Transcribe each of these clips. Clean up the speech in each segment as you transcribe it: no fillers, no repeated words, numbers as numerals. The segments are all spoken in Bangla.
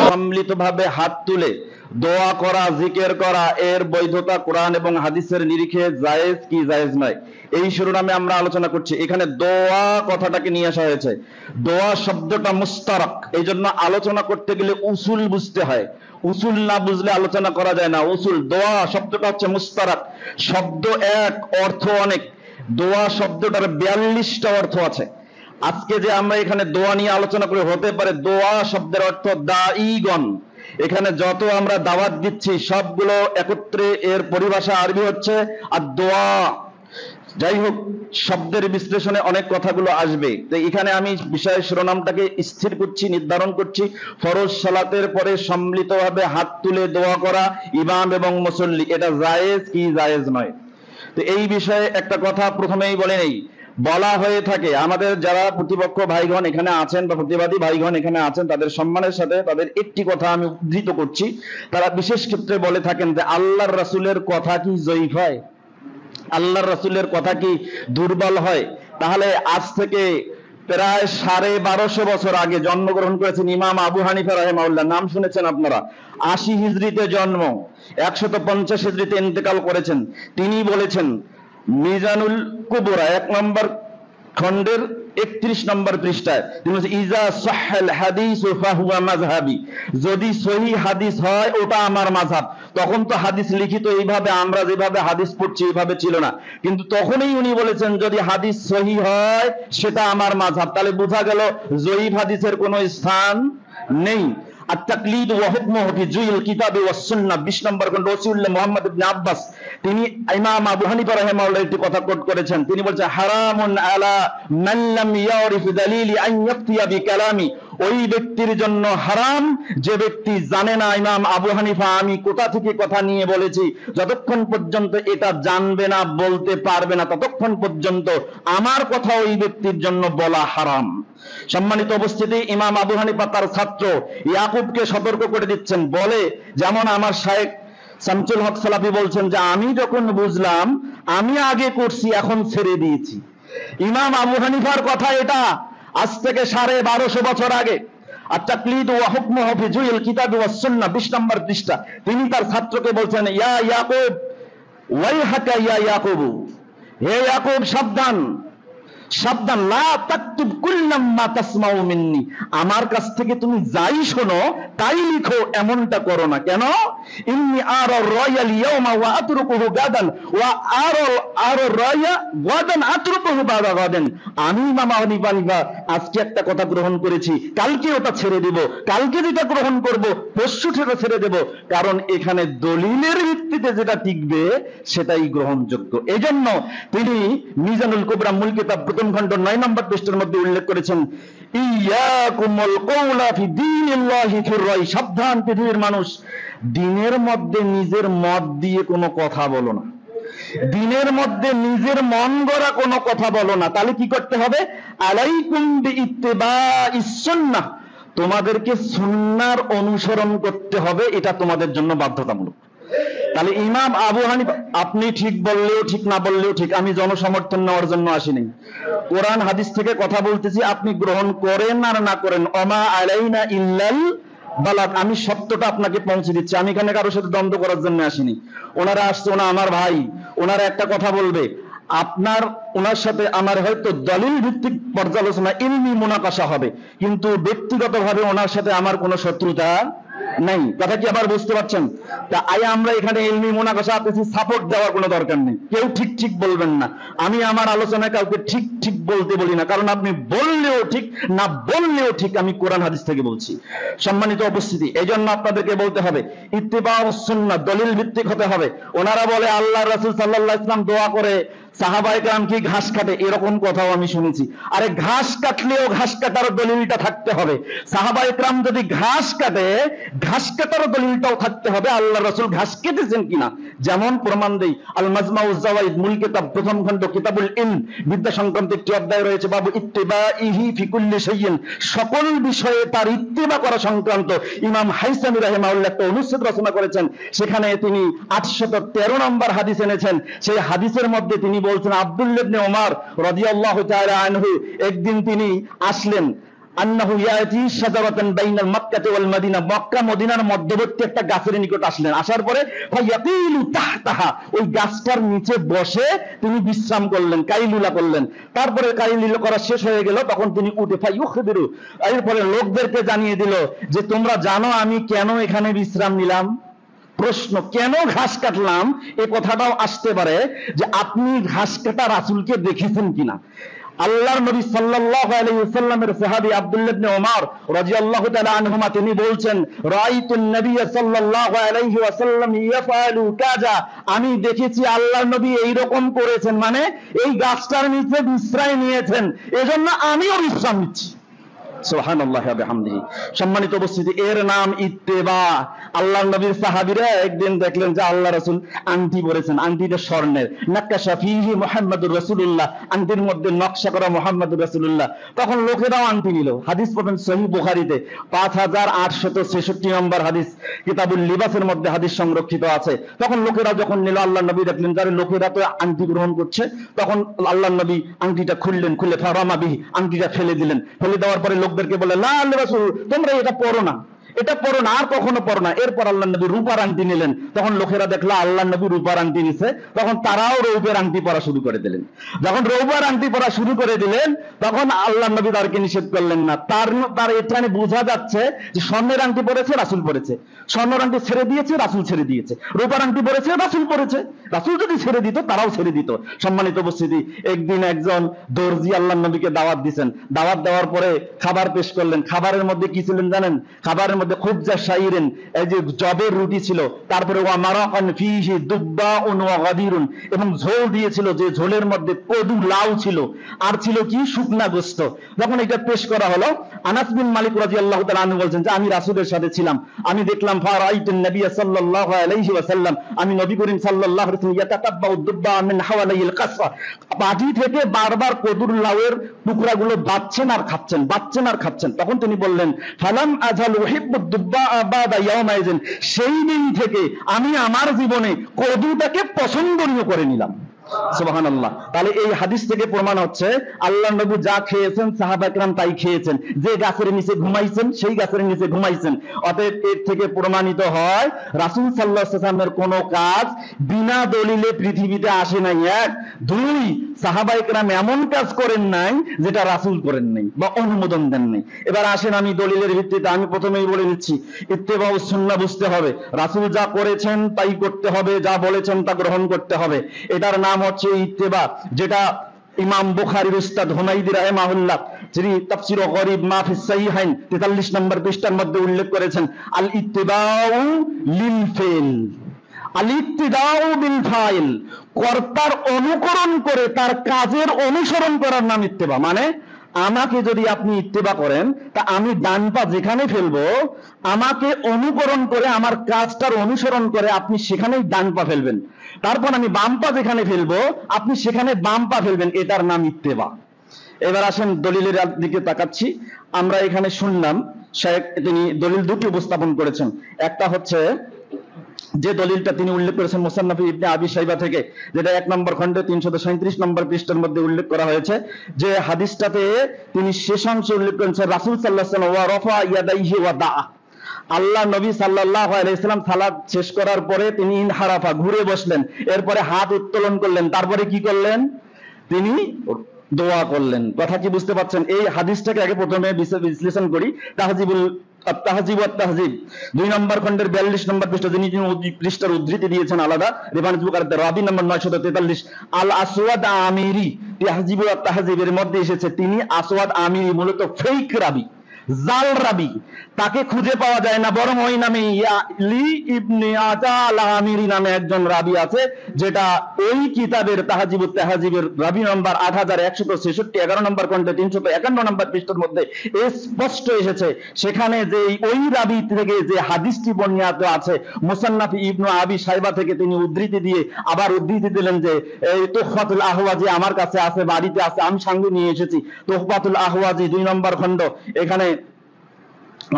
সম্মিলিতভাবে হাত তুলে দোয়া করা, জিকির করা, এর বৈধতা কোরআন এবং হাদিসের নিরিখে জায়েজ কি জায়েজ নয়, এই শিরোনামে আমরা আলোচনা করছি। এখানে দোয়া কথাটাকে নিয়ে আসা হয়েছে। দোয়া শব্দটা মুস্তারাক, এই জন্য আলোচনা করতে গেলে উসুল বুঝতে হয়। উসুল না বুঝলে আলোচনা করা যায় না। উসুল, দোয়া শব্দটা হচ্ছে মুস্তারাক, শব্দ এক, অর্থ অনেক। দোয়া শব্দটার 42টা অর্থ আছে। আজকে যে আমরা এখানে দোয়া নিয়ে আলোচনা করে, হতে পারে দোয়া শব্দের অর্থ দাঈগণ। এখানে যত আমরা দাওয়াত দিচ্ছি সবগুলো একত্রে এর পরিভাষা আরবি হচ্ছে আর দোয়া। যাই হোক, শব্দের বিশ্লেষণে অনেক কথাগুলো আসবে। তো এখানে আমি বিষয়ের শিরোনামটাকে স্থির করছি, নির্ধারণ করছি। ফরজ সালাতের পরে সম্মিলিতভাবে হাত তুলে দোয়া করা ইমাম এবং মুসল্লি, এটা জায়েজ কি জায়েজ নয়। তো এই বিষয়ে একটা কথা প্রথমেই বলে নেই। বলা হয়ে থাকে, আমাদের যারা প্রতিপক্ষ ভাইগণ এখানে আছেন বা প্রতিবাদী ভাইগণ এখানে আছেন, তাদের সম্মানের সাথে তাদের একটি কথা আমি উদ্ধৃত করছি। তারা বিশেষ ক্ষেত্রে বলে থাকেন যে আল্লাহর রাসূলের কথা কি জয়ীফ হয়, আল্লাহর রাসূলের কথা কি দুর্বল হয়। তাহলে আজ থেকে প্রায় 1250 বছর আগে জন্মগ্রহণ করেছেন ইমাম আবু হানিফা রাহিমাহুল্লাহ। নাম শুনেছেন আপনারা। 80 হিজরিতে জন্ম, 150 হিজরিতে ইন্তেকাল করেছেন। তিনি বলেছেন মিজানুল কুবরা 1 নম্বর খণ্ডের 31 নম্বর পৃষ্ঠায়, তিনি বলেছেন ইজা সাহহাল হাদিস ফাহুয়া মাযহাবি, যদি সহিহ হাদিস হয় ওটা আমার মাযহাব। তখন তো হাদিস লিখিত এইভাবে আমরা যেভাবে হাদিস পড়ছি এইভাবে ছিল না, কিন্তু তখনই উনি বলেছেন যদি হাদিস সহিহ হয় সেটা আমার মাযহাব। তাহলে বোঝা গেল জয়ীফ হাদিসের কোনো স্থান নেই। التقليد وحكمه في جوء الكتاب والسنة 20 নম্বর খণ্ড ওসিউল্লাহ মুহাম্মদ ইবনে আব্বাস, তিনি ইমাম আবু হানিফা রাহিমাহুল্লাহ একটি কথা কোট করেছেন। তিনি বলেছেন হারামুন আলা মান লাম ইয়ারিফ দালিলি আন ইয়াফতিয়া বিকালামি, ওই ব্যক্তির জন্য হারাম যে ব্যক্তি জানে না ইমাম আবু হানিফা আমি কোথা থেকে কথা নিয়ে বলেছি, যতক্ষণ পর্যন্ত এটা জানবে না, বলতে পারবে না, ততক্ষণ পর্যন্ত আমার কথা ওই ব্যক্তির জন্য বলা হারাম। সম্মানিত উপস্থিতি, ইমাম আবু হানিফা তার ছাত্র ইয়াকুবকে সতর্ক করে দিচ্ছেন। বলে যেমন আমার শায়েখ শামসুল হক সালাফি বলছেন যে আমি যখন বুঝলাম আমি আগে করছি, এখন ছেড়ে দিয়েছি। ইমাম আবু হানিফার কথা এটা, আজ থেকে 1250 বছর আগে। التقليد وحكمه في جوء الكتاب والسنة 20 নম্বর পৃষ্ঠা। তিনি তার ছাত্রকে বলছেন ইয়া ইয়াকুব ওয়াইহাকা ইয়া ইয়াকুব, হে ইয়াকুব সাবধান সাবধান, লা তাকতুব কুল্লাম মা তাসমাউ মিন্নি, আমার কাছ থেকে তুমি যাই শোনো তাই লিখো, এমনটা করো না। কেন? ইন্নী আরা রায়াল ইয়াউমা ওয়া আতরুকুহু গাদান ওয়া আরা রায়া গাদান আতরুকুহু বাদা গাদান, আমি ইমাম আবু হানিফা আজকে একটা কথা গ্রহণ করেছি, কালকে ওটা ছেড়ে দেব, কালকে যেটা গ্রহণ করব পরশু সেটা ছেড়ে দেব, কারণ এখানে দলিলের ভিত্তিতে যেটা টিকবে সেটাই গ্রহণযোগ্য। এজন্য তিনি মিজানুল কুবরা মূল কিতাব প্রথম খণ্ড 9 নম্বর পৃষ্ঠার মধ্যে উল্লেখ করেছেন ইয়াকুমুল কওলা ফি দীনিল্লাহি ফির রাই, সাবধান পৃথিবীর মানুষ, দ্বীনের মধ্যে নিজের মত দিয়ে কোনো কথা বলো না, দ্বীনের মধ্যে নিজের মন গড়া কোনো কথা বলো না। তাহলে কি করতে হবে? আলাইকুম বিইত্তিবাইস সুন্নাহ, তোমাদেরকে সুন্নাহর অনুসরণ করতে হবে, এটা তোমাদের জন্য বাধ্যতামূলক। তাহলে ইমাম আবু হানিফা, আপনি ঠিক বললেও ঠিক না বললেও ঠিক, আমি জনসমর্থন নেওয়ার জন্য আসিনি, কোরআন হাদিস থেকে কথা বলতেছি, আপনি গ্রহণ করেন আর না করেন, ওমা আলাইনা ইল্লাল বালাগ, আমি সত্যটা আপনাকে পৌঁছে দিচ্ছি। আমি এখানে কারোর সাথে দ্বন্দ্ব করার জন্য আসিনি। ওনারা আসছে, ওনা আমার ভাই, ওনারা একটা কথা বলবে, আপনার ওনার সাথে আমার হয়তো দলিল ভিত্তিক পর্যালোচনা ইলমি মুনাকাশা হবে, কিন্তু ব্যক্তিগতভাবে ওনার সাথে আমার কোনো শত্রুতা নাই। কথা কি আবার বুঝতে পারছেন? তা আমরা এখানে ইলমি মুনাকাশা করছি, সাপোর্ট দেওয়ার কোনো দরকার নেই। কেউ ঠিক ঠিক বলবেন না, আমি আমার আলোচনায় কাউকে ঠিক ঠিক বলতে বলি না, কারণ আপনি বললেও ঠিক না বললেও ঠিক, আমি কোরআন হাদিস থেকে বলছি। সম্মানিত উপস্থিতি, এই জন্য আপনাদেরকে বলতে হবে ইত্তিবাউস সুন্নাহ, দলিল ভিত্তিক হতে হবে। ওনারা বলে আল্লাহ রাসূল সাল্লাল্লাহু আলাইহি ওয়াসাল্লাম দোয়া করে, সাহাবায়ে কেরাম কি ঘাস কাটে, এরকম কথাও আমি শুনেছি। আরে ঘাস কাটলেও ঘাস কাটার দলিলটা থাকতে হবে। সাহাবায়ে কেরাম যদি ঘাস কাটে, ঘাস কাটার দলিলটাও থাকতে হবে আল্লাহ রাসূল ঘাস কেটেছেন কিনা। যেমন প্রমাণ দেই আল মাজমাউজ জাওয়াইদ মূল কিতাব প্রথম খণ্ড কিতাবুল ইলম বিদ্যা সংক্রান্ত একটি অধ্যায় রয়েছে বাবু ইত্তিবাইহি ফি কুল্লি শাইইন, সকল বিষয়ে তার ইত্তিবা করা সংক্রান্ত ইমাম হাইসামি রাহিমাহুল্লাহ একটা অনুচ্ছেদ রচনা করেছেন। সেখানে তিনি 813 নম্বর হাদিস এনেছেন। সেই হাদিসের মধ্যে তিনি বলছেন আব্দুল্লাহ ইবনে ওমর রাদিয়াল্লাহু তাআলা আনহু একদিন তিনি আসলেন আন্নাহু ইয়াতি শাজারাতান বাইনাল মক্কা ওয়াল মদিনা, মক্কা মদিনার মধ্যবর্তী একটা গাছের নিকট আসলেন। আসার পরে ফায়াতিলু তাহতাহা, ওই গাছটার নিচে বসে তিনি বিশ্রাম করলেন, কাইলুলা করলেন। তারপরে কাইলুলা করা শেষ হয়ে গেল, তখন তিনি উঠে ফায়ুখবিরু, এরপরে লোকদেরকে জানিয়ে দিল যে তোমরা জানো আমি কেন এখানে বিশ্রাম নিলাম। প্রশ্ন, কেন ঘাস কাটলাম এই কথাটাও আসতে পারে যে আপনি ঘাস কাটা রাসূলকে দেখেছেন কিনা। আল্লাহর নবী সাল্লাল্লাহু আলাইহি ওয়াসাল্লামের সাহাবী আব্দুল্লাহ ইবনে ওমর রাদিয়াল্লাহু তাআলা আনহুমা তিনি বলছেন রাআইতুন নবী সাল্লাল্লাহু আলাইহি ওয়াসাল্লাম ইয়াফআলু কাযা, আমি দেখেছি আল্লাহর নবী এইরকম করেছেন, মানে এই গাছটার নিচে বিশ্রাম নিয়েছেন, এজন্য আমিও বিশ্রাম নিচ্ছি। সুবহানাল্লাহি ওয়া বিহামদিহি। সম্মানিত উপস্থিতি, এর নাম ইত্তেবা। আল্লাহর নবীর সাহাবীরা একদিন দেখলেন যে আল্লাহ রাসূল আংটি পরেছেন, আংটিটা স্বর্ণের, নাক্কাশা ফীহি মুহাম্মাদুর রাসূলুল্লাহ, আংটির মধ্যে নকশা করা মুহাম্মাদুর রাসূলুল্লাহ। তখন লোকেরাও আংটি নিল। হাদিস পাবেন সহিহ বুখারীতে 5866 নম্বর হাদিস, কিতাবুল লিবাসের মধ্যে হাদিস সংরক্ষিত আছে। তখন লোকেরা যখন নিল, আল্লাহর নবী দেখলেন যারা লোকেরা তো আংটি গ্রহণ করছে, তখন আল্লাহর নবী আংটিটা খুললেন, খুলে ফারামা বিহি, আংটিটা ফেলে দিলেন। ফেলে দেওয়ার পরে লোকদেরকে বলে লা আল্লাহ রাসূল তোমরা এটা পরো না, এটা পরো না, আর কখনো পরো না। এরপর আল্লাহর নবী রূপার আংটি নিলেন। তখন লোকেরা দেখলো আল্লাহর নবী রূপার আংটি নিছে, তখন তারাও রৌপের আংটি পরা শুরু করে দিলেন। যখন রৌপার আংটি পরা শুরু করে দিলেন, তখন আল্লাহর নবী তাদেরকে নিষেধ করলেন না। তার এখানে বোঝা যাচ্ছে যে স্বর্ণের আংটি পরেছে রাসূল পরেছে, স্বর্ণের আংটি ছেড়ে দিয়েছে রাসূল ছেড়ে দিয়েছে, রূপার আংটি পরেছে রাসূল পরেছে। রাসূল যদি ছেড়ে দিত তারাও ছেড়ে দিত। সম্মানিত উপস্থিতি, একদিন একজন দর্জি আল্লাহর নবীকে দাওয়াত দিয়েছেন। দাওয়াত দেওয়ার পরে খাবার পেশ করলেন। খাবারের মধ্যে কি ছিলেন জানেন? খাবারের মধ্যে খুবজা শাইরিন, এই যে জবের রুটি ছিল, তারপরে ওয়া মারাকান ফীহি দুব্বাউন ওয়া গাদিরুন, এবং ঝোল দিয়েছিল, যে ঝোলের মধ্যে কদু লাউ ছিল, আর ছিল কি শুকনা গোশত। যখন এটা পেশ করা হলো, আনাস বিন মালিক রাদিয়াল্লাহু তাআলা আনহু বলেন যে আমি রাসূলের সাথে ছিলাম, আমি দেখলাম ফারাইতুন নবী সাল্লাল্লাহু আলাইহি ওয়াসাল্লাম, আমি নবী করিম সাল্লাল্লাহু আলাইহি ওয়াসাল্লাম ইয়াতাতাব্বাউ দুব্বা মিন হাওয়ালাইল কাসফা, বাটি থেকে বারবার কদুর লাউয়ের টুকরাগুলো বাচ্ছেন আর খাচ্ছেন, বাচ্ছেন আর খাচ্ছেন। তখন তিনি বললেন ফালাম আযাল উহিব্বুদ দুব্বা বাদা ইয়াউমাইযিন, সেই দিন থেকে আমি আমার জীবনে কদুটাকে পছন্দনীয় করে নিলাম। সুবহানাল্লাহ। তাহলে এই হাদিস থেকে প্রমাণ হচ্ছে আল্লাহর নবী যা খেয়েছেন সাহাবায়ে কেরাম তাই খেয়েছেন, যে গাছের নিচে ঘুমাইছেন সেই গাছের নিচে ঘুমাইছেন। অতএব এর থেকে প্রমাণিত হয় রাসূল সাল্লাল্লাহু আলাইহি ওয়াসাল্লামের কোন কাজ বিনা দলিলে পৃথিবীতে আসে নাই। এক, দুই, সাহাবায়ে কেরাম এমন কাজ করেন নাই যেটা রাসূল করেন নাই বা অনুমোদন দেন নাই। এবার আসেন আমি দলিলের ভিত্তিতে, আমি প্রথমেই বলে নিচ্ছি ইত্তেবাউ সুন্নাহ বুঝতে হবে। রাসূল যা করেছেন তাই করতে হবে, যা বলেছেন তা গ্রহণ করতে হবে। এটার নাম হচ্ছে ইত্তেবা, যেটা ইমাম বুখারীর উস্তাদ হুমায়দি রাহিমাহুল্লাহ যিনি তাফসীর গরীব মা ফিস সাহিহাইন 43 নম্বর পৃষ্ঠার মধ্যে উল্লেখ করেছেন আল ইত্তিবাউ লিল ফাইল, আল ইত্তিদাউ বিল ফাইল, কর্তার অনুকরণ করে তার কাজের অনুসরণ করার নাম ইত্তেবা। মানে আমাকে যদি আপনি ইত্তেবা করেন, তা আমি ডান পা যেখানে ফেলবো আমাকে অনুকরণ করে আমার কাজটার অনুসরণ করে আপনি সেখানেই ডান পা ফেলবেন। তারপর আমি বাম পা যেখানে ফেলবো আপনি সেখানে বাম পা ফেলবেন, এটার নাম ইত্তেবা। এবার আসেন দলিলের দিকে তাকাচ্ছি। আমরা এখানে শুনলাম শায়েখ তিনি দলিল দুটি উপস্থাপন করেছেন। একটা হচ্ছে যে দলিলটা তিনি উল্লেখ করেছেন মুসান্নাফ ইবনে আবি শাইবা থেকে, যেটা 1 নম্বর খণ্ডে 337 নম্বর পৃষ্ঠার মধ্যে উল্লেখ করা হয়েছে, যে হাদিসটাতে তিনি শেষ অংশে উল্লেখ করেছেন রাসূল সাল্লাল্লাহু আলাইহি ওয়াসাল্লাম ওয়া রাফা ইয়াদাইহি ওয়া দাআ, আল্লাহ নবী সাল্লাল্লাহু আলাইহি ওয়াসাল্লাম সালাত শেষ করার পরে তিনি ইনহারাফা ঘুরে বসলেন, এরপরে হাত উত্তোলন করলেন, তারপরে কি করলেন? তিনি দোয়া করলেন। কথা কি বুঝতে পারছেন? এই হাদিসটাকে আগে প্রথমে বিশ্লেষণ করি। তাহজিব ওয়াত তাহজিব 2 নম্বর খণ্ডের 42 নম্বর পৃষ্ঠা, যিনি পৃষ্ঠার উদ্ধৃতি দিয়েছেন আলাদা, রেফারেন্স বুক আর রাবি নম্বর 943, আল আসওয়াদ আমিরি তাহজিব ওয়াত তাহজিবের মধ্যে এসেছে তিনি আসওয়াদ আমিরি মূলত ফেক রাবি, জাল রাবি, তাকে খুঁজে পাওয়া যায় না, বরং ওই নামে আলী ইবনে আতা আল আমিরি নামে একজন রাবি আছে, যেটা ওই কিতাবের তাহজিবুত তাহজিবের রাবি নম্বর 8166, 11 নম্বর খণ্ডে 351 নম্বর পৃষ্ঠার মধ্যে স্পষ্ট এসেছে। সেখানে যে ওই রাবি থেকে যে হাদিসটি বর্ণিত আছে, মুসান্নাফ ইবনু আবি শাইবা থেকে তিনি উদ্ধৃতি দিয়ে আবার উদ্ধৃতি দিলেন যে এই তুহফাতুল আহওয়াজি আমার কাছে আছে, বাড়িতে আছে, আমি সঙ্গে নিয়ে এসেছি। তুহফাতুল আহওয়াজি 2 নম্বর খণ্ড এখানে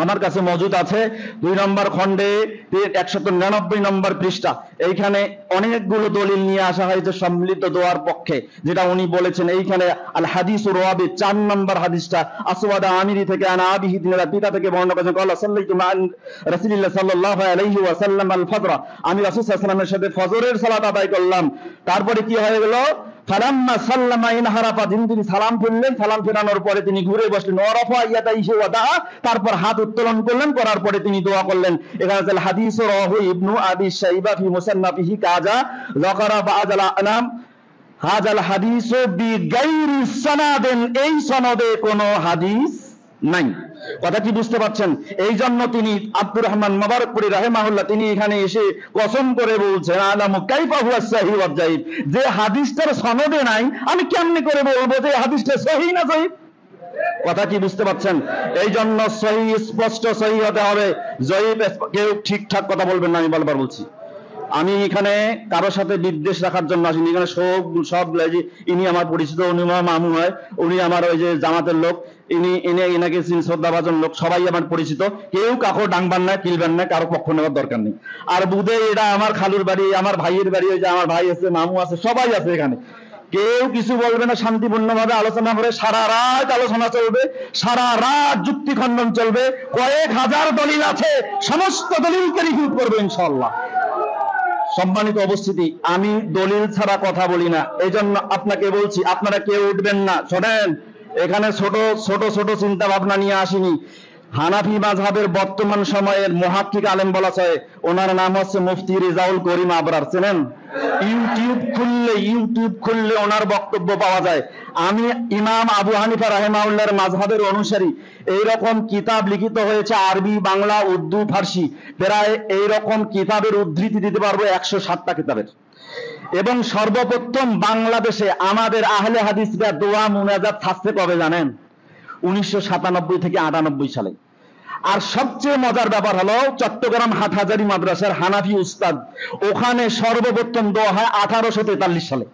আমার কাছে মজুদ আছে, 2 নম্বর খণ্ডে 199 নম্বর পৃষ্ঠা। এইখানে অনেকগুলো দলিল নিয়ে আসা হয়েছে সম্মিলিত দোয়ার পক্ষে, যেটা উনি বলেছেন। এইখানে আল হাদিসুর রাবি 4 নম্বর হাদিসটা আসওয়াদ আমিরি থেকে আনা আবিহি, তিনি পিতা থেকে বর্ণনা করেছেন, ক্বালা সাল্লাইতু মা রাসূলিল্লাহ সাল্লাল্লাহু আলাইহি ওয়াসাল্লাম আল ফজর, আমি রাসূল সাল্লাল্লাহু আলাইহি ওয়াসাল্লামের সাথে ফজরের সালাত আদায় করলাম। তারপরে কি হয়ে গেল, ফালাম্মা সাল্লামা ইনহারাফা, তিনি সালাম ফিরলেন, সালাম ফেরানোর পরে তিনি ঘুরে বসলেন, ওয়ারাফা ইয়াদাইহি ওয়া দাআ, তারপর হাত উত্তোলন করলেন, করার পরে তিনি দোয়া করলেন। এখানে আল হাদিস রাহু ইবনু আবি শাইবা ফি মুসান্নাফিহি কাজা যাকারা বা'দাল আনাম হাযাল হাদিসু বিগাইরি সানাদিন, এই সনদে কোনো হাদিস নাই। কথা কি বুঝতে পারছেন? এই জন্য তিনি আব্দুর রহমান মুবারকপুরি রাহিমাহুল্লাহ তিনি এখানে এসে কসম করে বলছেন, আলামু কাইফা হুয়া সহিহ ওয়া যায়িফ, যে হাদিসটার সনদে নাই আমি কেমনে করে বলবো যে হাদিসটা সহিহ না যায়িফ? কথা কি বুঝতে পারছেন? এই জন্য সহিহ স্পষ্ট সহিহ হতে হবে, যায়িফ কেউ ঠিকঠাক কথা বলবেন না, আমি বারবার বলছি। আমি এখানে কারোর সাথে বিদ্বেষ রাখার জন্য আসিনি, এখানে সব ইনি আমার পরিচিত, উনি মামু হয়, উনি আমার ওই যে জামাতের লোক, এনাকে শ্রদ্ধাভাজন লোক, সবাই আমার পরিচিত, কেউ কাকো ডাংবান না, কিলবেন না, কারো পক্ষ নেওয়ার দরকার নেই। আর বুধে এটা আমার খালুর বাড়ি, আমার ভাইয়ের বাড়ি, ওই যে আমার ভাই আছে, মামু আছে, সবাই আছে এখানে, কেউ কিছু বলবে না, শান্তিপূর্ণভাবে আলোচনা করে সারা রাত আলোচনা চলবে, সারা রাত যুক্তি খণ্ডন চলবে, কয়েক হাজার দলিল আছে, সমস্ত দলিলকে রিভিউ করবে ইনশাআল্লাহ। সম্মানিত উপস্থিতি, আমি দলিল ছাড়া কথা বলি না, এই জন্য আপনাকে বলছি আপনারা কেউ উঠবেন না। শোনেন, এখানে ছোট ছোট ছোট চিন্তা ভাবনা নিয়ে আসিনি। হানাফি মাযহাবের বর্তমান সময়ের মুহাক্কিক আলেম বলা হয়, ওনার নাম হচ্ছে মুফতি রেজাউল করিম আবরার, চেনেন? ইউটিউব খুললে ওনার বক্তব্য পাওয়া যায়। আমি ইমাম আবু হানিফা রাহিমাহুল্লাহর মাযহাবের অনুসারী। এইরকম কিতাব লিখিত হয়েছে আরবি, বাংলা, উর্দু, ফার্সি, প্রায় এইরকম কিতাবের উদ্ধৃতি দিতে পারবো 107টা কিতাবের। এবং সর্বপ্রথম বাংলাদেশে আমাদের আহলে হাদিসরা দোয়া মুনাজাত থাকতে কবে জানেন? 1997 থেকে 98 সালে। আর সবচেয়ে মজার ব্যাপার হলো চট্টগ্রাম হাটহাজারী মাদ্রাসার হানাফি উস্তাদ, ওখানে সর্বপ্রথম দোয়া হয় 1843 সালে।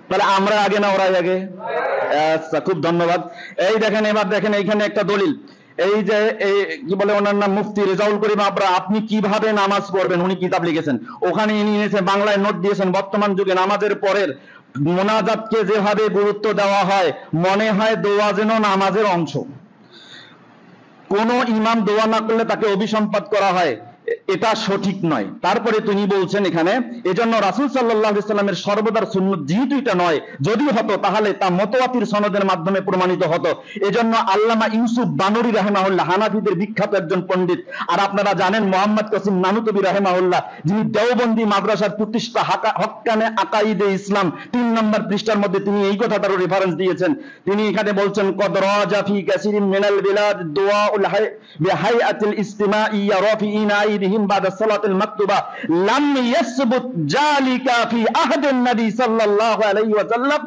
তাহলে আমরা আগে না ওরাই আগে? আচ্ছা, খুব ধন্যবাদ। এই দেখেন, এবার দেখেন এইখানে একটা দলিল, এই যে কি বলে ওনার নাম মুফতি রেজাউল করিম আবরা, আপনি কিভাবে নামাজ পড়বেন উনি কিতাব লিখেছেন, ওখানে ইনি এনেছেন, বাংলায় নোট দিয়েছেন, বর্তমান যুগে নামাজের পরের মোনাজাতকে যেভাবে গুরুত্ব দেওয়া হয়, মনে হয় দোয়া যেন নামাজের অংশ। কোন ইমাম দোয়া না করলে তাকে অভিসম্পাত করা হয়, এটা সঠিক নয়। তারপরে তিনি বলছেন এখানে, এজন্য রাসূল সাল্লাল্লাহু আলাইহি সাল্লামের সর্বদার সুন্নাত যেহেতু এটা নয়, যদি হতো তাহলে তা মুতাওয়াতির সনদের মাধ্যমে প্রমাণিত হতো। এজন্য আল্লামা ইউসুফ বানুরী রাহিমাহুল্লাহ, হানাফিদের বিখ্যাত একজন পণ্ডিত, আর আপনারা জানেন মুহাম্মদ কাসিম নানুতুবি রাহিমাহুল্লাহ, যিনি দেওবন্দি মাদ্রাসার প্রতিষ্ঠা, হক্কানে আকাইদে ইসলাম 3 নম্বর পৃষ্ঠার মধ্যে তিনি এই কথাটারও রেফারেন্স দিয়েছেন। তিনি এখানে বলছেন, কদ রাজা ফি কাসিরিন মিনাল বিলাদ দুআউল বিহাইআতিল ইস্তিমাই রাফিইনা আইদিহিম বাদা সালাতিল মাকতুবা লাম ইয়াসবুত যালিকা ফি আহদিন নবী সাল্লাল্লাহু আলাইহি ওয়াসাল্লাম।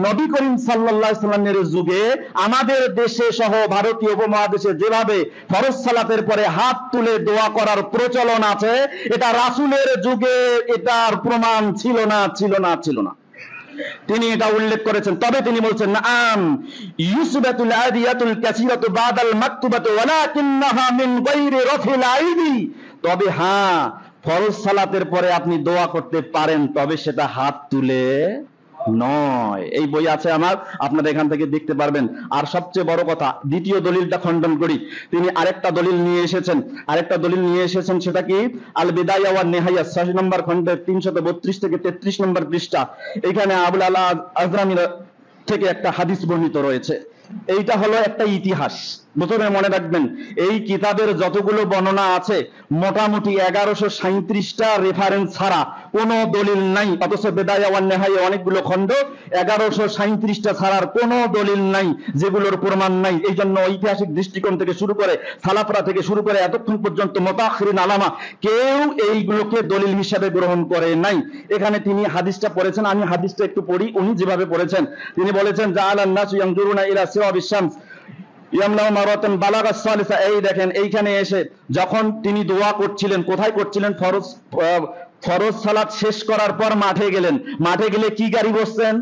নবী করিম সাল্লাল্লাহু আলাইহি ওয়াসাল্লামের যুগে আমাদের দেশে সহ ভারতীয় উপমহাদেশে যেভাবে ফরজ সালাতের পরে হাত তুলে দোয়া করার প্রচলন আছে, এটা রাসূলের যুগে এটার প্রমাণ ছিল না। তিনি এটা উল্লেখ করেছেন। তবে তিনি বলছেন, নাআম ইউসবাতুল আদিয়াতুল কাসীরাতু বাদাল মাকতুবাতু ওয়ালাকিন্নাহা মিন গায়রি রাফিল আইদি। তবে হ্যাঁ, ফরজ সালাতের পরে আপনি দোয়া করতে পারেন, তবে সেটা হাত তুলে নয়। এই বই আছে আমার, আপনারা এখান থেকে দেখতে পারবেন। আর সবচেয়ে বড় কথা, দ্বিতীয় দলিলটা খণ্ডন করি। তিনি আরেকটা দলিল নিয়ে এসেছেন, সেটা কি? আল বিদায়া ওয়ান নিহায়া 6 নম্বর খণ্ডের 332 থেকে 33 নম্বর পৃষ্ঠা। এখানে আবুল আলা আজরামি থেকে একটা হাদিস বর্ণিত রয়েছে। এইটা হলো একটা ইতিহাস, প্রথমে মনে রাখবেন, এই কিতাবের যতগুলো বর্ণনা আছে মোটামুটি 1137টা রেফারেন্স ছাড়া কোনো দলিল নাই, অথচ বেদায়া ওয়ান নেহায়া অনেকগুলো খণ্ড 1137টা ছাড়ার কোনো দলিল নাই যেগুলোর প্রমাণ নাই। এই জন্য ঐতিহাসিক দৃষ্টিকোণ থেকে শুরু করে সালাফরা থেকে শুরু করে এতক্ষণ পর্যন্ত মুতাআখিরিন আলামা কেউ এইগুলোকে দলিল হিসাবে গ্রহণ করে নাই। এখানে তিনি হাদিসটা পড়েছেন, আমি হাদিসটা একটু পড়ি। উনি যেভাবে পড়েছেন তিনি বলেছেন জাআলান নাসু ইয়ানজুরুনা ইলা সিরাবিশ শামস ইয়ামনাউ মারাতান বালাগাস সালিসা। এই দেখেন এইখানে এসে যখন তিনি দোয়া করছিলেন, কোথায় করছিলেন? ফরজ সালাত শেষ করার পর মাঠে গেলেন। মাঠে গেলে কি গাড়ি বসছেন?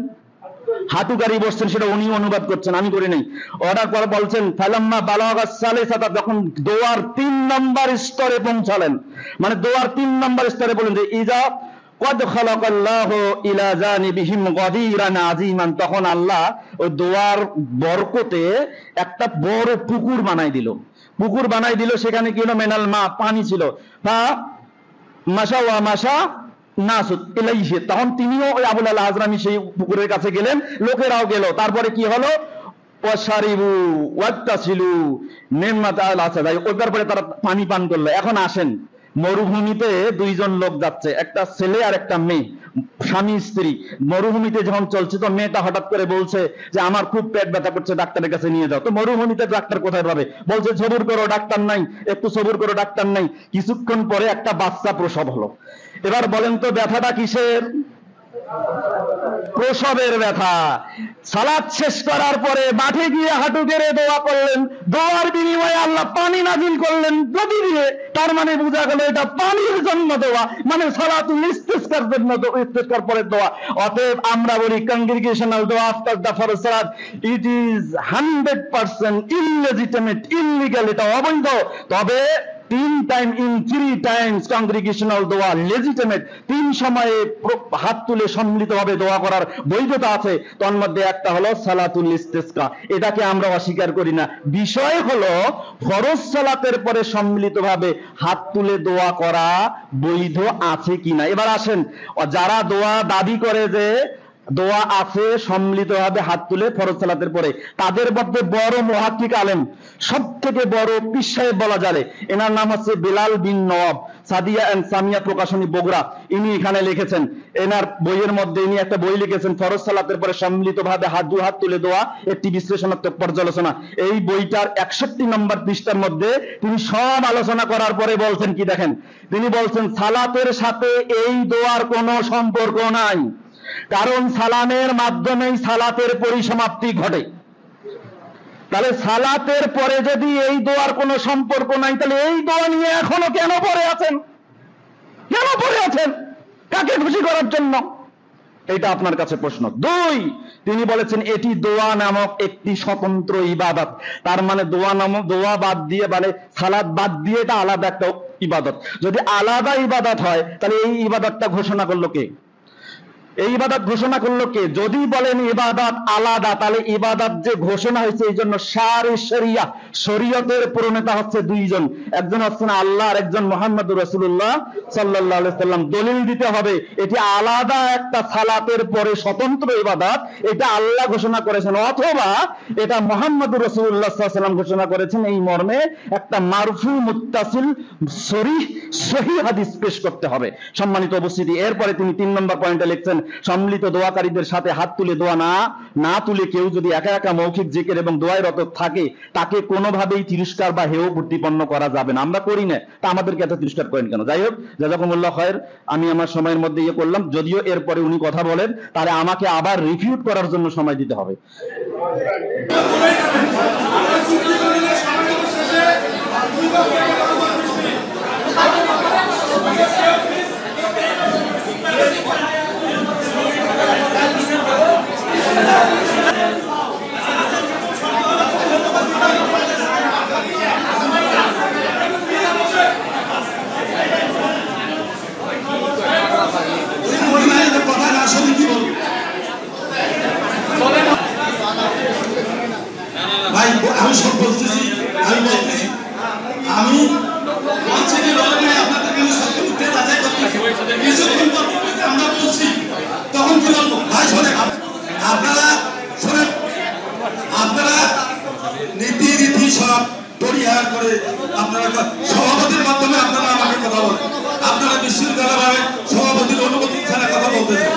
হাঁটু গাড়ি বসছেন, সেটা উনি অনুবাদ করছেন, আমি করি নাই। অর্ডার পর বলছেন ফালাম্মা বালাগাস সালিসাতা, যখন দোয়ার 3 নম্বর স্তরে পৌঁছালেন, মানে দোয়ার 3 নম্বর স্তরে বলেন যে ইজা কদ খালাকাল্লাহু ইলা জানিবিহিম গাদিরান আযীমান, তখন আল্লাহ ওই দোয়ার বরকতে একটা বড় পুকুর বানাই দিল। পুকুর বানাই দিল, সেখানে কি হলো? মেনাল মা, পানি ছিল। মাশা ওয়া মাশা নাসুত ইলাইহি, তখন তিনিও ওই আবুল আল হাজরামি সেই পুকুরের কাছে গেলেন, লোকেরাও গেল। তারপরে কি হলো? ওয়াশারিবু ওয়াত্তাসিলু নিম্মাত আল আসাদাই, ওই তারপরে তারা পানি পান করলো। এখন আসেন, মরুভূমিতে 2 জন লোক যাচ্ছে, একটা ছেলে আর একটা মেয়ে, স্বামী স্ত্রী। মরুভূমিতে যখন চলছে তো মেয়েটা হঠাৎ করে বলছে যে আমার খুব পেট ব্যথা করছে, ডাক্তারের কাছে নিয়ে যাও। তো মরুভূমিতে ডাক্তার কোথায় পাবে? বলছে সবুর করো, ডাক্তার নাই, একটু সবুর করো, ডাক্তার নাই। কিছুক্ষণ পরে একটা বাচ্চা প্রসব হলো। এবার বলেন তো ব্যথাটা কিসের? প্রসবের ব্যথা। সালাত শেষ করার পরে মাঠে গিয়ে হাঁটু গেড়ে দোয়া করলেন, দোয়ার বিনিময়ে আল্লাহ পানি নাজিল করলেন নদী দিয়ে। তার মানে বোঝা গেল এটা পানির জন্য দোয়া, মানে সালাতুল ইস্তিসকার জন্য, ইস্তিসকার পরে দোয়া। অতএব আমরা বলি কংগ্রিগেশনাল দোয়া আফটার দ্য ফরজ সালাত ইট ইজ 100% ইললেজিটিমেট, ইললিগাল, এটা অবৈধ। তবে 3 টাইম ইন 3 টাইমস কংগ্রিগেশনাল দোয়া লেজিটিমেট, 3 সময়ে হাত তুলে সম্মিলিতভাবে দোয়া করার বৈধতা আছে। তার মধ্যে একটা হলো সালাতুল ইস্তিসকা, এটাকে আমরা অস্বীকার করি না। বিষয় হলো ফরজ সালাতের পরে সম্মিলিতভাবে হাত তুলে দোয়া করা বৈধ আছে কিনা। এবার আসেন, যারা দোয়া দাবি করে যে দোয়া আছে সম্মিলিতভাবে হাত তুলে ফরজ সালাতের পরে, তাদের মধ্যে বড় মুহাক্কিক আলেম, সব থেকে বড় পীর সাহেব বলা যায়, এনার নাম হচ্ছে বেলাল বিন নওয়াব, সাদিয়া এন্ড সামিয়া প্রকাশনী বগুড়া। ইনি এখানে লিখেছেন, এনার বইয়ের মধ্যে ইনি একটা বই লিখেছেন ফরজ সালাতের পরে সম্মিলিতভাবে দু হাত তুলে দোয়া, একটি বিশ্লেষণাত্মক পর্যালোচনা। এই বইটার 61 নম্বর পৃষ্ঠার মধ্যে তিনি সব আলোচনা করার পরে বলছেন কি দেখেন, তিনি বলছেন সালাতের সাথে এই দোয়ার কোনো সম্পর্ক নাই, কারণ সালামের মাধ্যমেই সালাতের পরিসমাপ্তি ঘটে। তাহলে সালাতের পরে যদি এই দোয়ার কোনো সম্পর্ক নাই, তাহলে এই দোয়া নিয়ে এখনো কেন পড়ে আছেন? কেন পড়ে আছেন? কাকে খুশি করার জন্য? এটা আপনার কাছে প্রশ্ন। 2, তিনি বলেছেন এটি দোয়া নামক একটি স্বতন্ত্র ইবাদত। তার মানে দোয়া বাদ দিয়ে, মানে সালাত বাদ দিয়ে এটা আলাদা একটা ইবাদত। যদি আলাদা ইবাদত হয় তাহলে এই ইবাদতটা ঘোষণা করলো কে? এই ইবাদত ঘোষণা করলো কে? যদি বলেন ইবাদত আলাদা, তাহলে ইবাদত যে ঘোষণা হয়েছে এই জন্য শরিয়া, শরীয়তের প্রণেতা হচ্ছে 2 জন, একজন হচ্ছেন আল্লাহ আর একজন মুহাম্মদুর রাসূলুল্লাহ সাল্লাল্লাহু আলাইহি সাল্লাম। দলিল দিতে হবে এটি আলাদা একটা সালাতের পরে স্বতন্ত্র ইবাদত, এটা আল্লাহ ঘোষণা করেছেন, অথবা এটা মুহাম্মদুর রাসূলুল্লাহ সাল্লাল্লাহু আলাইহি সাল্লাম ঘোষণা করেছেন। এই মর্মে একটা মারফু মুত্তাসিল সহিহ হাদিস পেশ করতে হবে। সম্মানিত উপস্থিতি, এরপরে তিনি 3 নম্বর পয়েন্টে লিখছেন সম্মিলিত দোয়াকারীদের সাথে হাত তুলে দোয়া না তুলে কেউ যদি একা একা মৌখিক জিকির এবং দোয়ায় রত থাকে, তাকে কোনোভাবেই তিরস্কার বা হেয় প্রতিপন্ন করা যাবে না। আমরা করি না, তা আমাদেরকে এত তিরস্কার করেন কেন? যাই হোক, জাযাকুমুল্লাহ খায়র। আমি আমার সময়ের মধ্যে করলাম, যদিও এরপরে উনি কথা বলেন, তাহলে আমাকে আবার রিফিউট করার জন্য সময় দিতে হবে। ভাই আমি সব বলতেছি, আমি বলতেছি, আমি বলছি কি বলেন আপনাদের কাছে সত্য মিথ্যা যাচাই করতেছি। কিছুক্ষণ পর আমরা বলছি, তখন কি বলবো? ভাই শোনেন, আপনারা শোনেন, আপনারা নীতি রীতি সব পরিহার করে আপনারা সভাপতির মাধ্যমে আপনারা আমাকে কথা বলেন। আপনারা বিশৃঙ্খলাভাবে সভাপতির অনুমতি ছাড়া কথা বলতেছেন।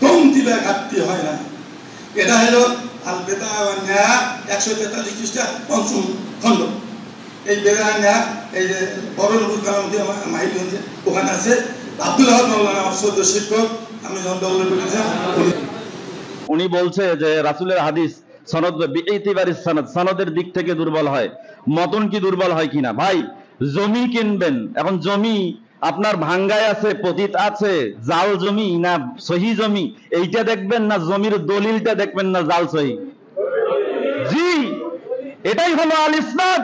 কম দিলে ঘাটতি হয় না। এটা হলো আল বেদাওয়ান্না 143 পৃষ্ঠা 5ম খণ্ড। এই বেদাওয়ান্না এই যে বড় নবুল কালামতি মাহিগঞ্জ ওখানে আছে। আব্দুল আহাদ মাওলানা আমার সদ্য শিক্ষক, আমি যখন দৌড়ে পড়েছিলাম। উনি বলছে যে রাসূলের হাদিস সনদ বিইতিবারি সনদের দিক থেকে দুর্বল হয়, মতন কি দুর্বল হয় কিনা। ভাই জমি কিনবেন, এখন জমি আপনার ভাঙ্গায় আছে, পতিত আছে, জাল জমি না সহি জমি, এইটা দেখবেন না জমির দলিলটা দেখবেন না জাল সহি। জি, এটাই হলো আল ইসনাদ।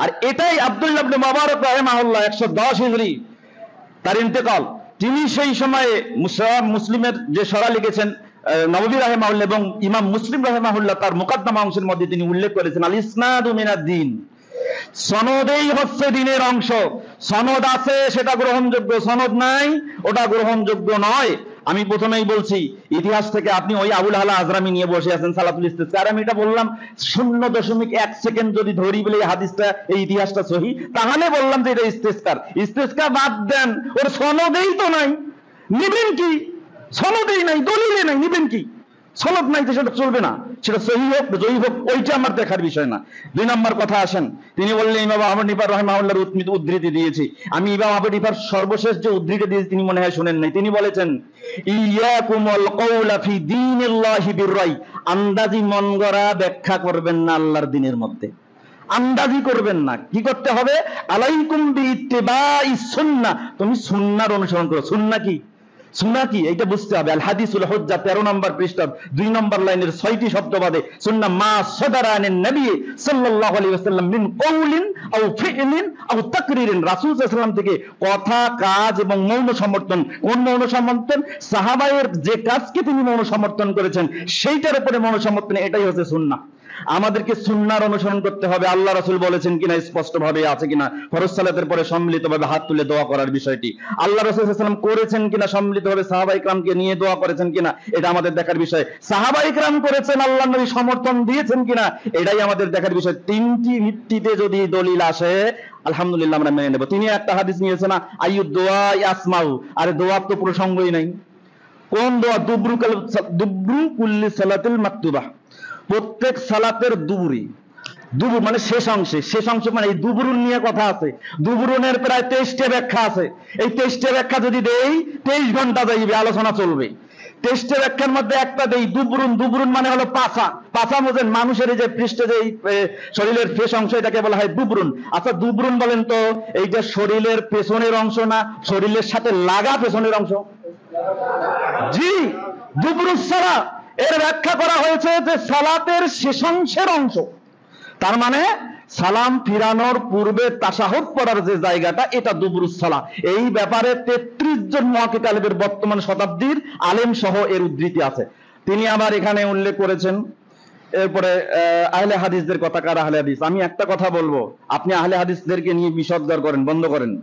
আর এটাই আব্দুল্লাহ ইবনে মুবারক রাহিমাহুল্লাহ 110 হিজরি তার ইন্তেকাল। তিনি সেই সময়ে মুসলিমের যে সরা লিখেছেন নববী রাহিমাহুল্লাহ এবং ইমাম মুসলিম রাহিমাহুল্লাহ তার মুকদ্দমা অংশের মধ্যে তিনি উল্লেখ করেছেন আল ইসনাদু মিনাদ দ্বীন, সনদেই হচ্ছে দ্বীনের অংশ। সনদ আছে সেটা গ্রহণযোগ্য, সনদ নাই ওটা গ্রহণযোগ্য নয়। আমি প্রথমেই বলছি, ইতিহাস থেকে আপনি ওই আবুল আলা আজরামি নিয়ে বসে আছেন সালাতুল ইস্তিসকা, আর আমি এটা বললাম 0.1 সেকেন্ড যদি ধরি বলে এই হাদিসটা এই ইতিহাসটা সহি, তাহলে বললাম যে এটা ইস্তিসকার। ইস্তিসকা বাদ দেন, ওর সনদেই তো নাই, নিবেন কি? সনদেই নাই, দলিলে নাই, নিবেন কি? সনদ নাই তো সেটা চলবে না, সেটা সহি হোক জয়ী হোক ওইটা আমার দেখার বিষয় না। 2 নম্বর কথা আসেন, তিনি বললেন ইমাম আহমদ নিফার রাহিমাহুল্লাহর উদ্ধৃতি দিয়েছি। আমি ইমাম আহমদ নিফার সর্বশেষ যে উদ্ধৃতি দিয়েছি তিনি মনে হয় শুনেন নাই। তিনি বলেছেন ইয়াকুমুল কওলা ফি দীনিল্লাহি বিররাই, আন্দাজি মন গড়া ব্যাখ্যা করবেন না আল্লাহর দ্বীনের মধ্যে, আন্দাজি করবেন না। কি করতে হবে? আলাইকুম বিইত্তিবাইস সুন্নাহ, তুমি সুন্নাহর অনুসরণ করো। সুন্নাহ কি? সুন্নাহ কি এইটা বুঝতে হবে। আল হাদিসুল হুজ্জাহ 13 নম্বর পৃষ্ঠার 2 নম্বর লাইনের 6টি শব্দ বাদে সুন্নাহ মা সাদারা আনিন নবী সাল্লাল্লাহু আলাইহি ওয়াসাল্লাম মিন কওলিন আও ফি'লিন আও তাকরিরিন, রাসূল সাল্লাল্লাহু আলাইহি ওয়াসাল্লাম থেকে কথা, কাজ এবং মৌন সমর্থন। কোন মৌন সমর্থন? সাহাবায়ের যে কাজকে তিনি মৌন সমর্থন করেছেন সেইটার উপরে মৌন সমর্থন, এটাই হচ্ছে সুন্নাহ। আমাদেরকে সুন্নাহর অনুসরণ করতে হবে। আল্লাহ রাসূল বলেছেন কিনা স্পষ্ট ভাবে আছে কিনা, ফরজ সালাতের পরে সম্মিলিতভাবে হাত তুলে দোয়া করার বিষয়টি আল্লাহ রাসূল সাল্লাল্লাহু আলাইহি ওয়াসাল্লাম করেছেন কিনা, সম্মিলিতভাবে সাহাবায়ে কেরামকে নিয়ে দোয়া করেছেন কিনা, এটা আমাদের দেখার বিষয়। সাহাবায়ে কেরাম করেছেন, আল্লাহর নবী সমর্থন দিয়েছেন কিনা, এটাই আমাদের দেখার বিষয়। 3টি ভিত্তিতে যদি দলিল আসে আলহামদুলিল্লাহ আমরা মেনে নেব। তিনি একটা হাদিস নিয়েছেন না, আইয়ুদ দোয়া ইয়াসমাউ, আরে দোয়ার তো প্রসঙ্গই নাই। কোন দোয়া? দুবরু কুল্লি সালাতিল মাকতুবা, প্রত্যেক সালাতের দুবুরি, দুবুর মানে শেষ অংশে, শেষ অংশ মানে এই দুবুরুন নিয়ে কথা আছে। দুবুরুনের প্রায় 23টা ব্যাখ্যা আছে। এই 23টা ব্যাখ্যা যদি দেই 23 ঘন্টা যাইবে, আলোচনা চলবে। 23টা ব্যাখ্যার মধ্যে একটা দেই দুবুরুন। দুবুরুন মানে হলো পাছা। পাছা বোঝেন, মানুষের এই যে পৃষ্ঠে যে শরীরের শেষ অংশ, এটাকে বলা হয় দুবুরুন। আচ্ছা দুবুরুন বলেন তো এইটা শরীরের পেছনের অংশ না শরীরের সাথে লাগা পেছনের অংশ? জি, দুবুরুস সালাহ এর ব্যাখ্যা করা হয়েছে যে সালাতের শেষাংশের অংশ। তার মানে সালাম ফিরানোর পূর্বে তাশাহুদ পড়ার যে জায়গাটা, এটা দুবুরুস সালাহ। এই ব্যাপারে 33 জন মুহাক্কিক আলেমের বর্তমান শতাব্দীর আলেম সহ এর উদ্ধৃতি আছে। তিনি আবার এখানে উল্লেখ করেছেন। এরপরে আহলে হাদিসদের কথা। কার আহলে হাদিস? আমি একটা কথা বলবো, আপনি আহলে হাদিসদেরকে নিয়ে বিষদগার করেন, বন্ধ করেন।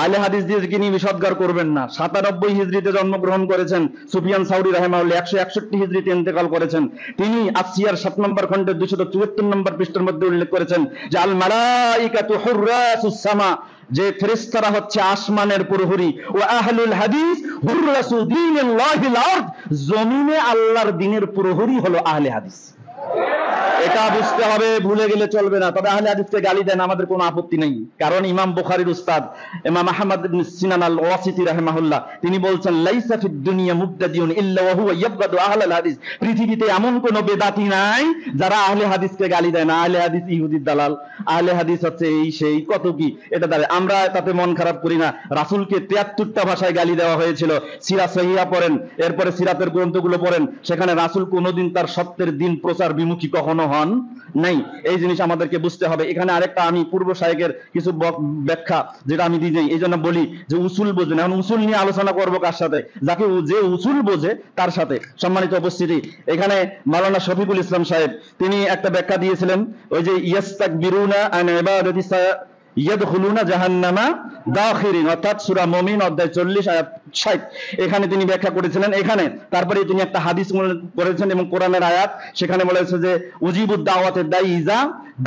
আহলে হাদিসদেরকে নিয়ে বিষদগার করবেন না। 97 হিজরিতে জন্মগ্রহণ করেছেন সুফিয়ান সাউরি রাহিমাহুল্লাহ, 161 হিজরিতে ইন্তেকাল করেছেন। তিনি আসিয়ার 7 নম্বর খণ্ডের 274 নম্বর পৃষ্ঠার মধ্যে উল্লেখ করেছেন যে আল মালাইকাতু হুররাসুস সামা, যে ফেরেশতারা হচ্ছে আসমানের প্রহরী, ও আহলুল হাদিস হুররাসু দীনিল্লাহিল আরদ, জমিনে আল্লাহর দ্বীনের প্রহরী হলো আহলে হাদিস। এটা বুঝতে হবে, ভুলে গেলে চলবে না। তবে আহলে হাদিসকে গালি দেন, আমাদের কোনো আপত্তি নেই, কারণ ইমাম বুখারীর উস্তাদ ইমাম আহমদ ইবনে সিনান আল ওয়াসিতি রাহিমাহুল্লাহ তিনি বলছেন লাইসা ফিদ দুনিয়া মুবতাদিউন ইল্লা ওয়া হুয়া ইয়াবগাদু আহলাল হাদিস, পৃথিবীতে এমন কোন বেদাতি নাই যারা আহলে হাদিসকে গালি দেয় না। আহলে হাদিস ইহুদির দালাল, আহলে হাদিস হচ্ছে এই সেই কত কি, এটা দ্বারা আমরা তাতে মন খারাপ করি না। রাসূলকে 73টা ভাষায় গালি দেওয়া হয়েছিল। সিরাত সহিহা পড়েন, এরপরে সিরাতের গ্রন্থগুলো পড়েন, সেখানে রাসূল কোনোদিন তার সত্যের দিন প্রচার বিমুখী কখনো হন নাই। এই জিনিস আমাদেরকে বুঝতে হবে। এখানে আরেকটা আমি পূর্ব শায়েখের কিছু ব্যাখ্যা যেটা আমি দিই, এই জন্য বলি যে উসুল বোঝেন। এখন উসুল নিয়ে আলোচনা করবো কার সাথে? যাকে যে উসুল বোঝে তার সাথে। সম্মানিত উপস্থিতি, এখানে মাওলানা শফিকুল ইসলাম সাহেব তিনি একটা ব্যাখ্যা দিয়েছিলেন, ওই যে ইয়াস্তাকবিরুনা আন ইবাদাতি ইয়াদখুলুনা জাহান্নামা দাখিরিন, অর্থাৎ সূরা মুমিন অধ্যায় 40 আয়াত 60। এখানে তিনি ব্যাখ্যা করেছিলেন। এখানে তারপরে তিনি একটা হাদিস করেছেন এবং কোরআনের আয়াত, সেখানে বলেছে যে উজিবুদ দাওয়াতের দাই ইজা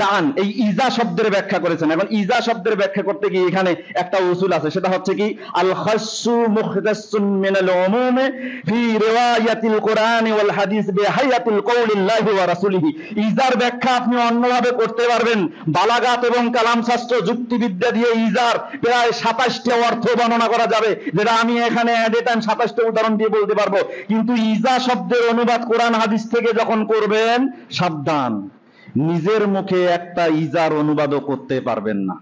দান, এই ইজা শব্দের ব্যাখ্যা করেছেন। এখন ইজা শব্দের ব্যাখ্যা করতে গিয়ে এখানে একটা উসুল আছে, সেটা হচ্ছে কি আল খাসসু মুখতাসসুন মিনাল উমুমি ফি রিওয়ায়াতিল কোরআন ওয়াল হাদিস বিহায়াতিল কওলিল্লাহি ওয়া রাসূলিহি। ইজার ব্যাখ্যা আপনি অন্যভাবে করতে পারবেন। বালাগাত এবং কালাম শাস্ত্র, যুক্তিবিদ্যা দিয়ে ইজার প্রায় 27টি অর্থ বর্ণনা করা যাবে, যেটা আমি এখানে এট এ টাইম 27টা উদাহরণ দিয়ে বলতে পারবো। কিন্তু ইজা শব্দের অনুবাদ কোরআন হাদিস থেকে যখন করবেন, সাবধান, নিজের মুখে একটা ইজার অনুবাদও করতে পারবেন না।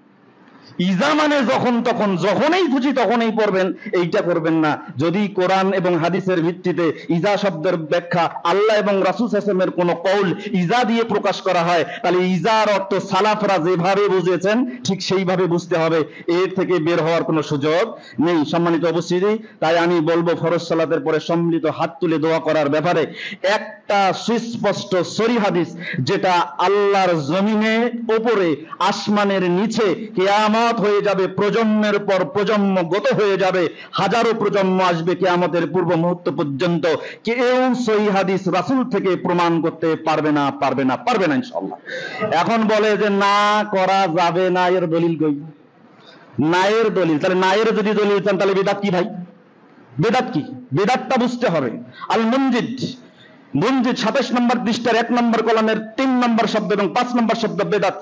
ইজা মানে যখন তখন, যখনই খুশি তখনই পড়বেন, এইটা করবেন না। যদি কোরআন এবং হাদিসের ভিত্তিতে ইজা শব্দের ব্যাখ্যা আল্লাহ এবং রাসূল সাল্লাল্লাহু আলাইহি ওয়াসাল্লামের কোন কওল ইজা দিয়ে প্রকাশ করা হয়, তাহলে ইজার অর্থ সালাফরা যেভাবে বুঝেছেন ঠিক সেইভাবে বুঝতে হবে, এর থেকে বের হওয়ার কোনো সুযোগ নেই। সম্মানিত উপস্থিতি, তাই আমি বলবো ফরজ সালাতের পরে সম্মিলিত হাত তুলে দোয়া করার ব্যাপারে একটা সুস্পষ্ট সহিহ হাদিস, যেটা আল্লাহর জমিনে উপরে আসমানের নিচে কিয়ামত হয়ে যাবে, প্রজন্মের পর প্রজন্ম গত হয়ে যাবে, হাজারো প্রজন্ম আসবে কিয়ামতের পূর্ব মুহূর্ত পর্যন্ত, কেউ সহিহ হাদিস রাসূল থেকে প্রমাণ করতে পারবে না, পারবে না ইনশাআল্লাহ। এখন বলে যে না করা যাবে না, এর দলিল কই? নায়ের দলিল, তাহলে নায়ের যদি দলিল চান তাহলে বেদাত কি ভাই? বেদাত কি? বেদাতটা বুঝতে হবে। আল মুনজিদ 27 নম্বর পৃষ্ঠার 1 নম্বর কলামের 3 নম্বর শব্দ এবং 5 নম্বর শব্দ বেদাত।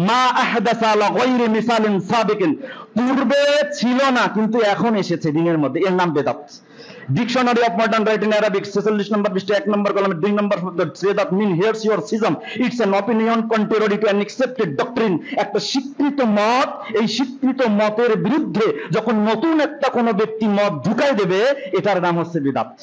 মা আহদাসা লা গায়রি মিসালিন সাবিকিন, পূর্বে ছিল না কিন্তু এখন এসেছে দিনের মধ্যে, এর নাম বেদাত। Dictionary of modern writing Arabic 46 নম্বর পৃষ্ঠা 1 নম্বর কলামের 2 নম্বর শব্দ, বেদাত mean heresy or schism, it's an opinion contrary to an accepted doctrine. একটা স্বীকৃত মত, এই স্বীকৃত মতের বিরুদ্ধে যখন নতুন একটা কোনো ব্যক্তি মত ঢুকাই দেবে, এটার নাম হচ্ছে বেদাত।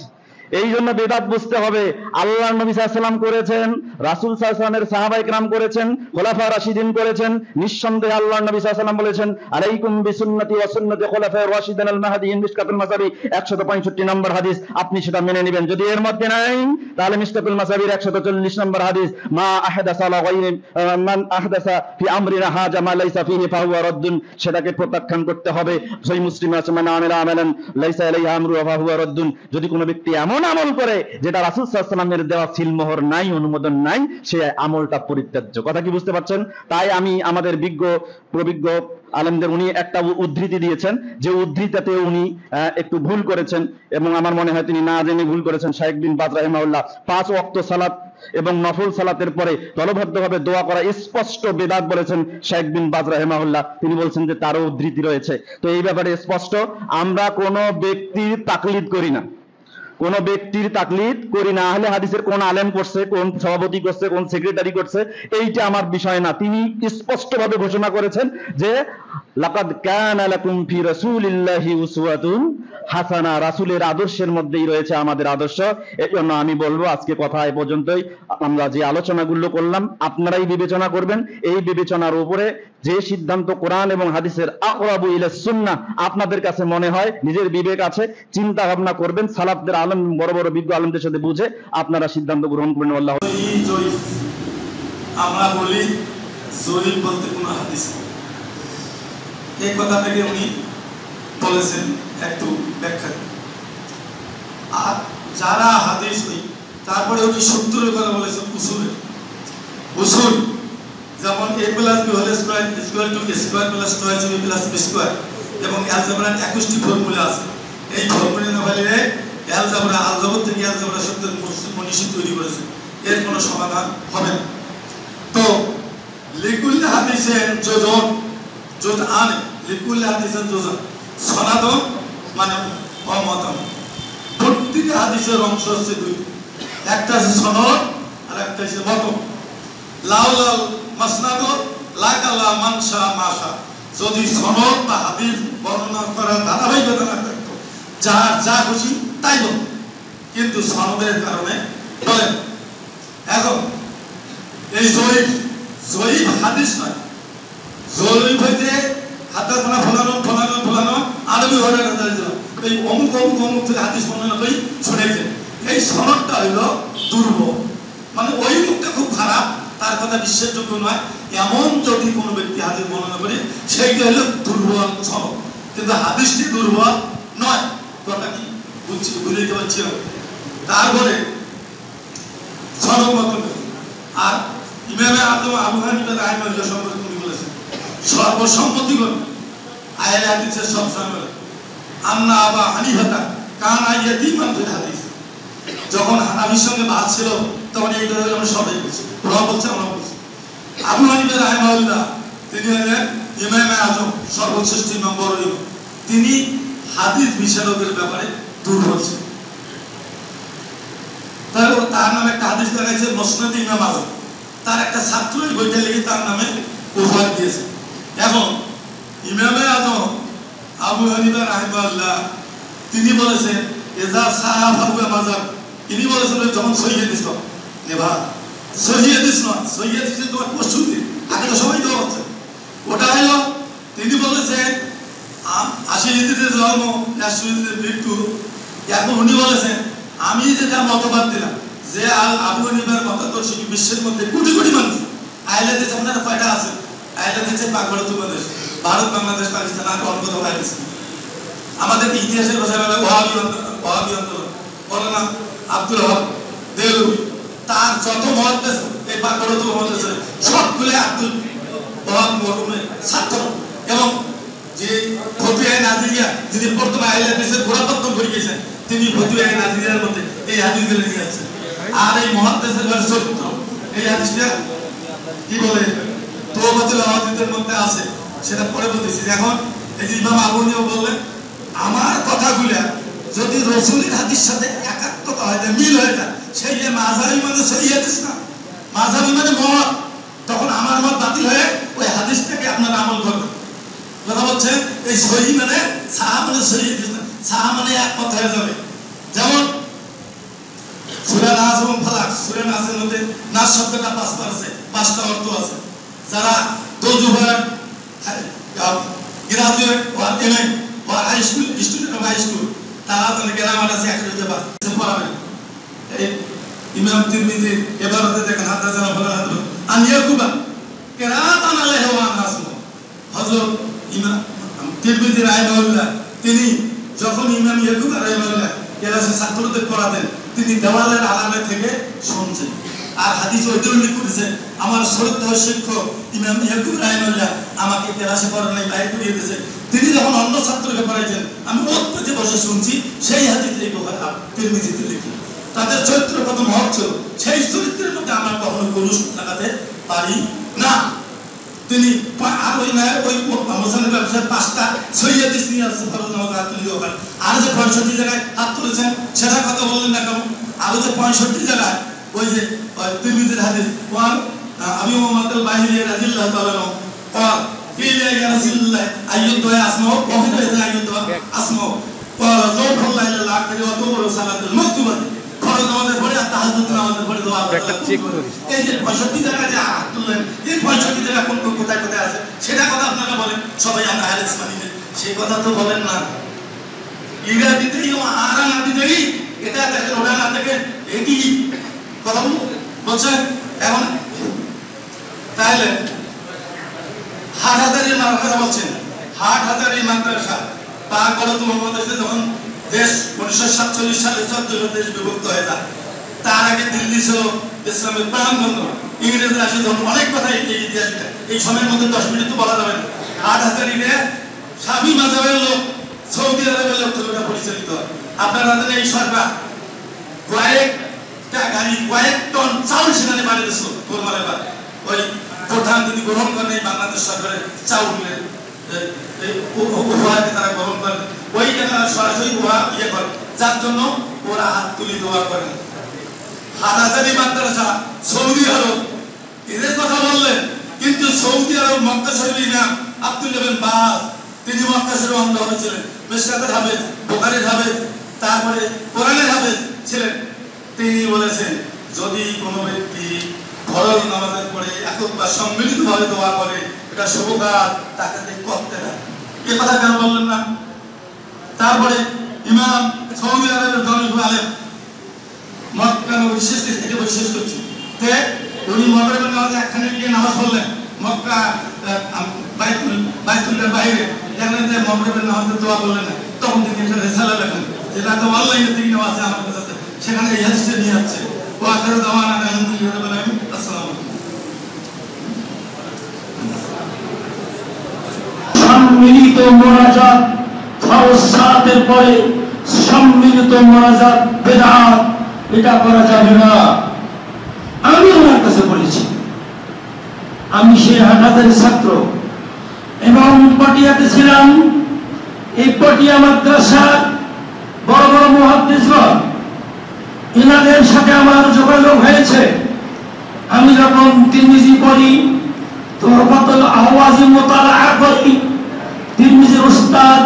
এই জন্য বেদাত বুঝতে হবে। আল্লাহর নবী সাল্লাল্লাহু আলাইহি ওয়াসাল্লাম করেছেন, রাসূল সাল্লাল্লাহু আলাইহি ওয়াসাল্লামের সাহাবায়ে কেরাম করেছেন, খোলাফা রাশিদিন করেছেন। নিঃসন্দেহে আল্লাহর নবী সাল্লাল্লাহু আলাইহি ওয়াসাল্লাম বলেছেন আলাইকুম বিসুন্নতি ওয়া সুন্নতি খুলাফায়ে রাশিদিন আল মাহদিয়িন মিশকাতুল মাসাবি 165 নম্বর হাদিস, আপনি সেটা মেনে নেবেন। যদি এর মধ্যে নাই, তাহলে মিশকাতুল মাসাবির 140 নম্বর হাদিস, মা আহদাসা লা গায়রি মান আহদাসা ফি আমরিনা হাজা মা লাইসা ফিহি ফাহুয়া রাদ্দুন, সেটাকে প্রত্যাখ্যান করতে হবে। সহিহ মুসলিমে আছে মান আমিলা আমালান লাইসা আলাইহি আমরু ফাহুয়া রাদ্দুন। যদি কোনো ব্যক্তি এমন আমল করে যেটা রাসূল সাল্লাল্লাহু আলাইহি ওয়াসাল্লামের দেওয়া সিলমোহর নাই, অনুমোদন নাই, সে আমলটা পরিত্যাজ্য। কথা কি বুঝতে পারছেন? তাই আমি আমাদের প্রবিজ্ঞ আলেমদের, উনি একটা উদ্ধৃতি দিয়েছেন, যে উদ্ধৃতিতে উনি একটু ভুল করেছেন এবং আমার মনে হয় তিনি না জেনে ভুল করেছেন। শাইখ বিন বাজ রাহিমাহুল্লাহ 5 ওয়াক্ত সালাত এবং নফল সালাতের পরে দলবদ্ধভাবে দোয়া করা স্পষ্ট বেদাত বলেছেন শাইখ বিন বাজ রাহিমাহুল্লাহ। তিনি বলছেন যে তারও উদ্ধৃতি রয়েছে। তো এই ব্যাপারে স্পষ্ট, আমরা কোনো ব্যক্তির তাকলিদ করি না, কোন ব্যক্তির তাকলিদ করি না। আহলে হাদিসের কোন আলেম করছে, কোন সভাপতি করছে, কোন সেক্রেটারি করছে, এইটা আমার বিষয় না। তিনি স্পষ্টভাবে ঘোষণা করেছেন যে লাকাদ কানা লাকুম ফি রাসূলিল্লাহি উসওয়াতুন হাসানা, রাসূলের আদর্শের মধ্যেই রয়েছে আমাদের আদর্শ। এই জন্য আমি বলবো আজকে কথা এই পর্যন্তই। আমরা যে আলোচনাগুলো করলাম আপনারাই বিবেচনা করবেন। এই বিবেচনার উপরে যে সিদ্ধান্ত কোরআন এবং হাদিসের আকরাবু ইলা সুন্নাহ আপনাদের কাছে মনে হয়, নিজের বিবেক আছে, চিন্তা ভাবনা করবেন, সালাফদের আলেম, বড় বড় বিজ্ঞ আলেমদের সাথে বুঝে আপনারা সিদ্ধান্ত গ্রহণ করবেন। আল্লাহ, আমরা বলি জরিব বলতে কোনো হাদিস নেই, এই কথাটাকে উনি বলেছেন একটু ব্যাখ্যা। আর যারা হাদিস নেই, তারপরে উনি সূত্রের কথা বলেছেন, উসুল, যেমন a + b whole square equal to a square plus 2ab plus b square, এবং অ্যালজেব্রার 21টি ফর্মুলা আছে। এই ফর্মুলা না বললে অ্যালজেব্রা, আলজেব্রা থেকে অ্যালজেব্রা শব্দের মনীষী তৈরি করেছে, এর কোনো সমাধান হবে না। তো লিকুল হাদিসের যোজন, যোজআন, লিকুল হাদিসের যোজন, সনাদন মানে অমতন। প্রত্যেকটা হাদিসের অংশ হচ্ছে দুইটা, একটা হচ্ছে সনদ আর একটা হচ্ছে মতন। লাউলাল মাসনাদ লাকালা মানসা মাশা, যদি সনদ বা হাদিস বর্ণনা করার ধারাবাহিকতা না থাকতো, যার যা খুশি তাই বলতো, কিন্তু সনদের কারণে বলেন। এখন এই জয়ীফ হাদিস নয়, জয়ীফ হইতে হাদাসানা ফলানো আরবি হলে এই অমুক থেকে হাদিস বর্ণনা করে শুনেছেন, এই সনদটা হইল দুর্বল, মানে ওই মুখটা খুব খারাপ, তার কথা বিশ্বাসযোগ্য নয় এমন যদি কোনো ব্যক্তি হাদিস বর্ণনা করে সেইটা হলো দুর্বল সনদ, কিন্তু হাদিসটি দুর্বল নয়। কথা কি বুঝতে পারছি? তারপরে সনদ মত আর ইমামে আজম আবু হানিফা রাহিমাহুল্লাহ সম্পর্কে উনি বলেছেন সর্বসম্মতি করে আহলে হাদিসের সব সময় আন্না আবা হানিফা কানা ইয়াতীমান ফিল হাদিস। যখন হানাফির সঙ্গে বাদ ছিল তখন এই কথা আমরা সবাই বলছি, ওরা বলছে আমরা বলছি। আবু হানিফা রাহিমাহুল্লাহ তিনি হলেন ইমামে আজম, সর্বশ্রেষ্ঠ ইমাম, বড় ইমাম। তিনি হাদিস বিশারদের ব্যাপারে দুর্বল ছিলেন। তার নামে একটা হাদিস দেখাইছে মুসনাদ ইমাম আজম। তার একটা ছাত্র এই বইটা লিখে তার নামে উপহার দিয়েছে। এখন ইমামে আজম আবু হানিফা রাহিমাহুল্লাহ তিনি বলেছেন এজা সাহাবা মাযহাব, তিনি বলেছেন যখন সহিহ হাদিস নেবা, সহিহ হাদিস নয়, সহিহ হাদিসে তোমার প্রস্তুতি আগে তো সবাই দেওয়া হচ্ছে, ওটা হলো তিনি বলেছেন 80 হিজরিতে জন্ম 100 হিজরিতে মৃত্যু। এখন উনি বলেছেন আমি যেটা মতবাদ দিলাম যে আবু হানিফার মতাদর্শ বিশ্বের মধ্যে কোটি কোটি মানুষ আহলে হাদিস আপনারা কয়টা আছে? আহলে হাদিসের পাকড় বাংলাদেশ, ভারত, বাংলাদেশ, পাকিস্তান আর অন্য কোথাও আছে? আমাদের ইতিহাসের ভাষায় বলে ওয়াহাবি আন্দোলন, মৌলানা আব্দুল ওয়াহাব দেওবন্দি, তার যত মুহাদ্দিস এই পাকড় মুহাদ্দিস সবগুলো আব্দুল ওয়াহাব মরহুমের ছাত্র। এবং যে ফতুয়া নাজিরিয়া যিনি প্রথম আহলে হাদিসের গোড়াপত্তন করে গেছেন তিনি ফতুয়া নাজিরিয়ার মধ্যে এই হাদিসগুলো নিয়ে আসছেন। আর এই মুহাদ্দিসের চরিত্র এই হাদিসটা কি বলে তওবাতুল আওয়াজিদের মধ্যে আছে, সেটা পরে বলতেছি। এখন এই যে ইমাম আবু হানিফা বললেন আমার কথাগুলা যদি রাসূলের হাদিসের সাথে একাত্মতা হয়, মিল হয়ে যায়, সেই যে মাযহাবি মানে সহিহ হাদিস না, মাযহাবি মানে মত, তখন আমার মত বাতিল হয়ে ওই হাদিসটাকে আপনারা আমল করবেন। কথা বলছেন এই সহিহ মানে সাহা মানে সহিহ হাদিস না, সাহা মানে একমত হয়ে যাবে। যেমন সূরা নাস এবং ফালাক, সূরা নাসের মধ্যে নাস শব্দটা 5বার আছে, 5টা অর্থ আছে। যারা দোজুভার গ্রাজুয়েট বা এমএ বা high school student of high school তারা তো গ্রামার আছে 100 বার পড়াবেন। এই ইমাম তিরমিজি ইবারতে দেখেন হাদাসানা ফালান আন ইয়াকুবা কিরাতান আলাইহি ওয়া নাসু। হযরত ইমাম তিরমিজি রাহিমাহুল্লাহ তিনি যখন ইমাম ইয়াকুব রাহিমাহুল্লাহ ক্লাসে ছাত্রদের পড়াতেন তিনি দেওয়ালের আড়ালে থেকে শুনছেন। আর হাদিস ওইটা উল্লেখ করেছে আমার শ্রদ্ধেয় শিক্ষক ইমাম ইয়াকুব রাহিমাহুল্লাহ আমাকে ক্লাসে পড়ানোর বাইরে করিয়ে দিয়েছে। তিনি যখন অন্য ছাত্রকে পড়াইছেন আমি ওতে বসে শুনছি, সেই হাদিস এই বুখারী তিরমিজিতে লিখি। তাদের চরিত্র কত মহৎ ছিল, সেই চরিত্রের মধ্যে আমরা কখনো কলুষ লাগাতে পারি না। তিনি আর ওই না ওই মোসান্নেফ ব্যবসায় 5টা সহিহ হাদিস নিয়ে আসছে ফরজ নামাজ হাত তুলে দেওয়া। আর যে 65 জায়গায় হাত তুলেছেন সেটা কথা বললেন না কেন? আর যে 65 জায়গায় ওই যে তিরমিজির হাদিস ওয়ান আবি মুহাম্মদ বাহিনী রাদিয়াল্লাহু তাআলা আনহু قال قيل يا رسول الله أي الدعاء أسمعه وفي أي الدعاء أسمعه قال ذوق الله إلى الآخر وتوبر صلاة المكتوبة ফরজ নামাজের পরে আর তাহাজ্জুদ নামাজের পরে দোয়া একটা চেক করি। এই যে 65 জায়গা যে হাত তুললেন এই 65 জায়গা কোন কোথায় কোথায় আছে সেটা কথা আপনারা বলেন। সবাই আমরা হাদিস মানি না, সেই কথা তো বলেন না। ইরা দিতেই আরা না দিতেই এটা দেখেন ওটা না দেখেন একই কথা বলছেন। এখন তাহলে হাটহাজারীর মাদ্রাসা বলছেন, হাটহাজারী মাদ্রাসা পাকড়ত মুহাম্মদ যখন দেশ 1947 সালে 14 দেশ বিভক্ত হয়ে যায়, তার আগে দিল্লি ছিল ইসলামের প্রাণকেন্দ্র। ইংরেজরা আসে যখন অনেক কথা এই ইতিহাসটা এই সময়ের মধ্যে 10 মিনিট তো বলা যাবে না। হাটহাজারীরে শাফি মাযহাবের লোক সৌদি আরবের লোক থেকে পরিচালিত হয়। আপনারা জানেন এই সরকার কয়েকটা গাড়ি কয়েক টন চাউল সেখানে বাড়ি দিয়েছিল গোলমালের বার। ওই প্রধান যদি গ্রহণ করেন এই বাংলাদেশ সরকারের চাউলের উপহারকে তারা গ্রহণ করেন, ওই টাকা সরাসরি ইয়ে করে, যার জন্য ওরা হাত তুলি দোয়া করেন। হাটহাজারী মাদ্রাসা সৌদি আরব এদের কথা বললেন, কিন্তু সৌদি আরব মক্কা শরীফের ইমাম আব্দুল ইবনে বাজ তিনি মক্কা শরীফে অন্ধ হয়েছিলেন, মিশকাতের হাফেজ, বুখারীর হাফেজ, তারপরে কোরআনের হাফেজ ছিলেন। তিনি বলেছেন যদি কোনো ব্যক্তি ফরজ নামাজের পরে একবার সম্মিলিতভাবে দোয়া করে এটা শুভ কাজ, তাকে করতে না। এই কথা কেন বললেন না? তারপরে ইমাম সৌদি আরবের জনৈক আলেম মক্কা বিশেষ থেকে বিশেষ করছে উনি মাগরিবের নামাজে একখানে গিয়ে নামাজ পড়লেন মক্কা বাইতুল্লাহর বাইরে, দেখলেন যে মাগরিবের নামাজে দোয়া বললেন না, তখন থেকে একটা রিসালা লেখেন, যেটা তো অনলাইনে থেকে নেওয়া আছে আমার কাছে, সেখানে এই হাদিসটা নিয়ে যাচ্ছে। ও আখিরু দাওয়ানা আলহামদুলিল্লাহি রাব্বিল আলামিন। আসসালামু আলাইকুম। সম্মিলিত মোনাজাত ফরজ সালাতের পরে সম্মিলিত মোনাজাত বিদআত, এটা করা যাবে না। আমি ওনার কাছে বলেছি, আমি সেই হাটাতের ছাত্র এবং পটিয়াতে ছিলাম। এই পটিয়া মাদ্রাসার বড় বড় মুহাদ্দিসগণ, এনাদের সাথে আমার যোগাযোগ হয়েছে। আমি যখন তিরমিজি পড়ি, তোহফাতুল আহওয়াজি মুতালাআ করি, তিরমিজির উস্তাদ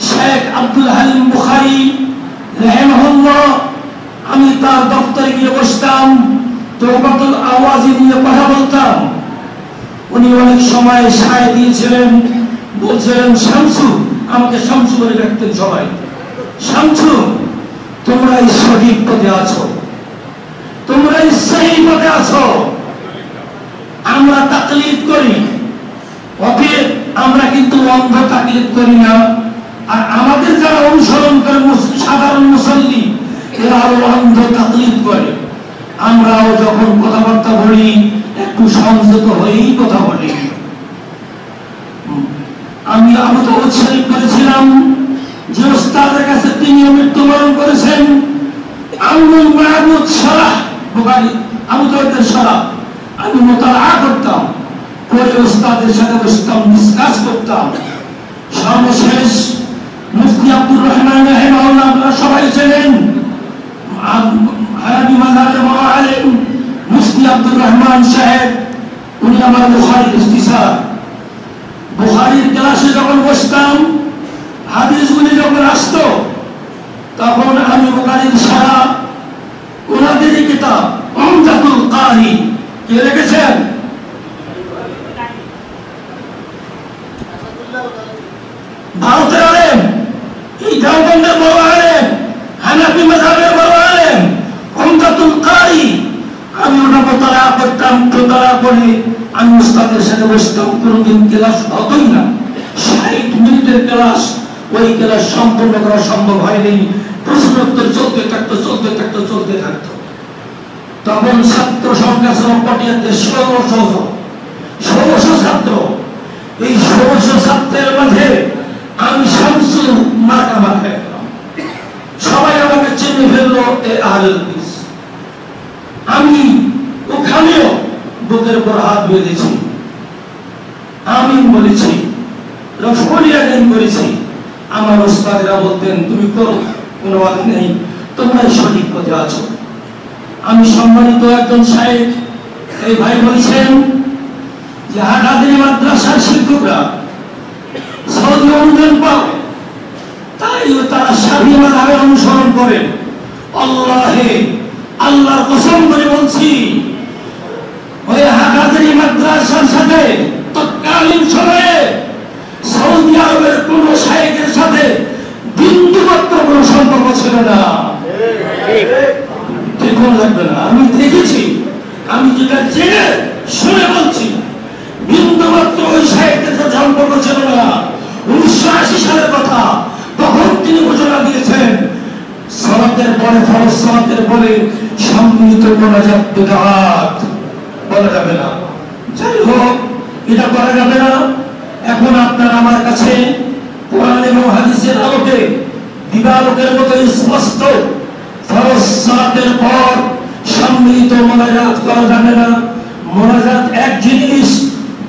শেখ আব্দুল হালিম বুখারী রাহিমাহুল্লাহ, আমি তার দপ্তরে গিয়ে বসতাম, তোহফাতুল আহওয়াজি নিয়ে কথা বলতাম। উনি অনেক সময় সায় দিয়েছিলেন, বলছিলেন শামসু, আমাকে শামসু বলে ডাকতেন সবাই, শামসু তোমরাই সঠিক পথে আছো, তোমরাই সহি পথে আছো, আমরা তাকলিদ করি। অতএব আমরা কিন্তু অন্ধ তাকলিদ করি না। আর আমাদের যারা অনুসরণ করে সাধারণ মুসল্লি, এরা আরো অন্ধ তাকলিদ করে। আমরাও যখন কথাবার্তা বলি একটু সংযত হয়েই কথা বলি। আমি আবু দাউদ শরীফ করেছিলাম, যে ওস্তাদের কাছে তিনিও মৃত্যুবরণ করেছেন, আব্দুল মাহমুদ সারাহ বুখারী, আবু দাউদের সারাহ আমি মুতালাআ করতাম, পরে ওস্তাদের সাথে বসতাম, ডিসকাস করতাম। সর্বশেষ মুফতি আব্দুর রহমান রাহিমাহুল্লাহ, আপনারা সবাই চেনেন, হানাফি মাযহাবের বড় আলেম মুফতি আব্দুর রহমান সাহেব, উনি আমার বুখারীর ইখতিসার। বুখারীর ক্লাসে যখন বসতাম, হাদিসগুলি যখন আসতো, তখন আমি বুখারীর সারা ওনাদেরই কিতাব উমদাতুল কারি, কে লিখেছেন? ভারতের আলেম, এই দেওবন্দের বড় আলেম, হানাফি মাযহাবের বড় আলেম উমদাতুল কারি, আমি ওটা মুতালাআ করতাম। মুতালাআ করে আমি উস্তাদের সাথে বসতাম, কোনোদিন ক্লাস হতোই না। 60 মিনিটের ক্লাস, ওই ক্লাস সম্পূর্ণ করা সম্ভব হয়নি। প্রশ্নোত্তর চলতে থাকতো। তখন ছাত্র সংখ্যা ছিল পটিয়াতে 1600 ছাত্র। এই 1600 ছাত্রের মাঝে আমি শামসুল মার্কা মাখাইলাম, সবাই আমাকে চিনে ফেললো এ আহলুল হাদিস। আমি ওখানেও বুকের উপর হাত বেঁধেছি, আমিন বলেছি, রফলিয়া গান করেছি। আমার ওস্তাদরা বলতেন তুমি করো, কোনো বাধা নেই, তোমরাই সঠিক পথে আছো। আমি সম্মানিত একজন সাহেব, এই ভাই বলছেন যে হাটাদারি মাদ্রাসার শিক্ষকরা সৌদি অনুদান পায়, তাই তারা শাফিঈ মাযহাবের অনুসরণ করেন। আল্লাহর কসম করে বলছি, ওই হাটাদারি মাদ্রাসার সাথে তৎকালীন সময়ে সৌদি আরবের কোন শাইখের সাথে বিন্দুমাত্র কোনো সম্পর্ক ছিল না। লাগবে না, আমি দেখেছি, আমি যেটা জেনে শুনে বলছি, বিন্দুমাত্র ওই শাইখের সাথে সম্পর্ক ছিল না। 1980 সালের কথা, তখন তিনি ঘোষণা দিয়েছেন সালাতের পরে, ফরজ সালাতের পরে সম্মিলিত মোনাজাত বিদআত বলা যাবে না। যাই হোক, এটা করা যাবে না। এখন আপনার আমার কাছে কোরআন এবং হাদিসের আলোকে দিবালোকের মতো স্পষ্ট, ফরজ সালাতের পর সম্মিলিত মোনাজাত করা যাবে না। মোনাজাত এক জিনিস,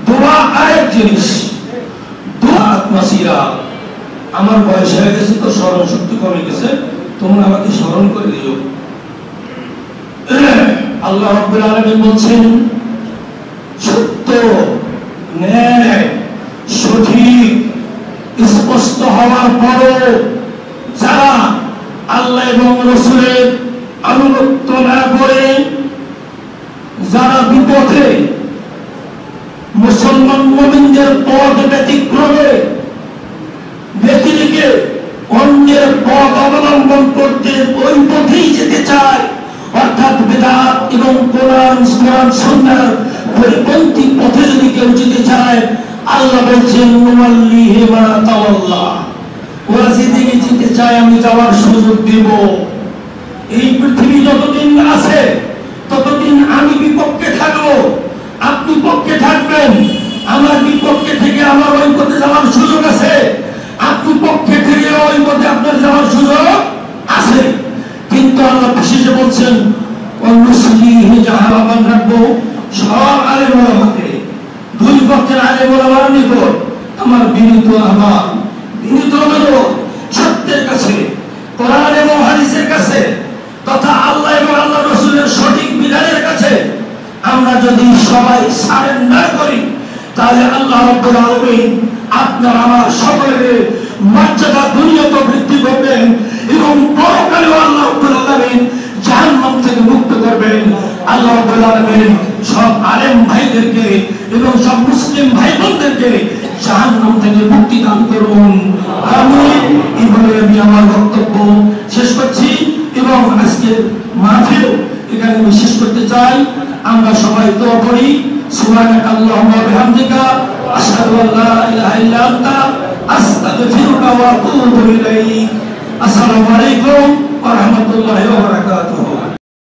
দোয়া আরেক জিনিস। দোয়া আত্মাসিরা, আমার বয়স হয়ে গেছে তো স্মরণ শক্তি কমে গেছে, তোমরা আমাকে স্মরণ করে দিও। আল্লাহ রাব্বুল আলামিন বলছেন, সত্য, ন্যায়, সঠিক স্পষ্ট হওয়ার পরও যারা আল্লাহ এবং রাসূলের আনুগত্য না করে, যারা বিপথে মুসলমান মুমিনদের পথ ব্যতিক্রমে ব্যতিরেকে অন্যের পথ অবলম্বন করতে ওই পথেই যেতে চায়, অর্থাৎ বেদাত এবং কোরআন সুন্নাহর পরিপন্থী পথে যদি কেউ যেতে চায়, আল্লাহ বলছেন নুওয়াল্লিহি মা তাওয়াল্লা, ওরা যেদিকে যেতে চায় আমি যাওয়ার সুযোগ দেব। এই পৃথিবী যতদিন আছে ততদিন আমি বিপক্ষে থাকবো, আপনি পক্ষে থাকবেন। আমার বিপক্ষে থেকে আমার ওই পথে যাওয়ার সুযোগ আছে, আপনি পক্ষে থেকে ওই পথে আপনার যাওয়ার সুযোগ আছে। কিন্তু আল্লাহ বিশেষে বলছেন অনুসলিহি জাহান্নাম রাখবো সব আলেম ওলামাকে, দুই পক্ষের আলেম ওলামার নিকট আমার বিনীত আহ্বান, বিনীত অনুরোধ, সত্যের কাছে, কোরআন এবং হাদিসের কাছে তথা আল্লাহ এবং আল্লাহ রাসূলের সঠিক বিধানের কাছে আমরা যদি সবাই সারেন্ডার করি, তাহলে আল্লাহ রাব্বুল আলামিন আপনার আমার সকলের মর্যাদা দুনিয়াতে বৃদ্ধি করবেন এবং পরকালেও আল্লাহ রাব্বুল আলামিন জাহান্নাম থেকে মুক্ত করবেন। আল্লাহ রাব্বুল আলামিন সব আলেম ভাইদেরকে এবং সব মুসলিম ভাই বোনদেরকে জাহান্নাম থেকে মুক্তি দান করুন, আমিন। এইভাবে আমি আমার বক্তব্য শেষ করছি এবং আজকের মাহফিল এখানে আমি শেষ করতে চাই। আমরা সবাই দোয়া করি, সুবহানাকা আল্লাহুম্মা ওয়া বিহামদিকা আশহাদু আল্লা ইলাহা ইল্লা আনতা আস্তাগফিরুকা ওয়া আতুবু ইলাইক। আসসালামু আলাইকুম ওয়া রাহমাতুল্লাহি ওয়া বারাকাতুহু।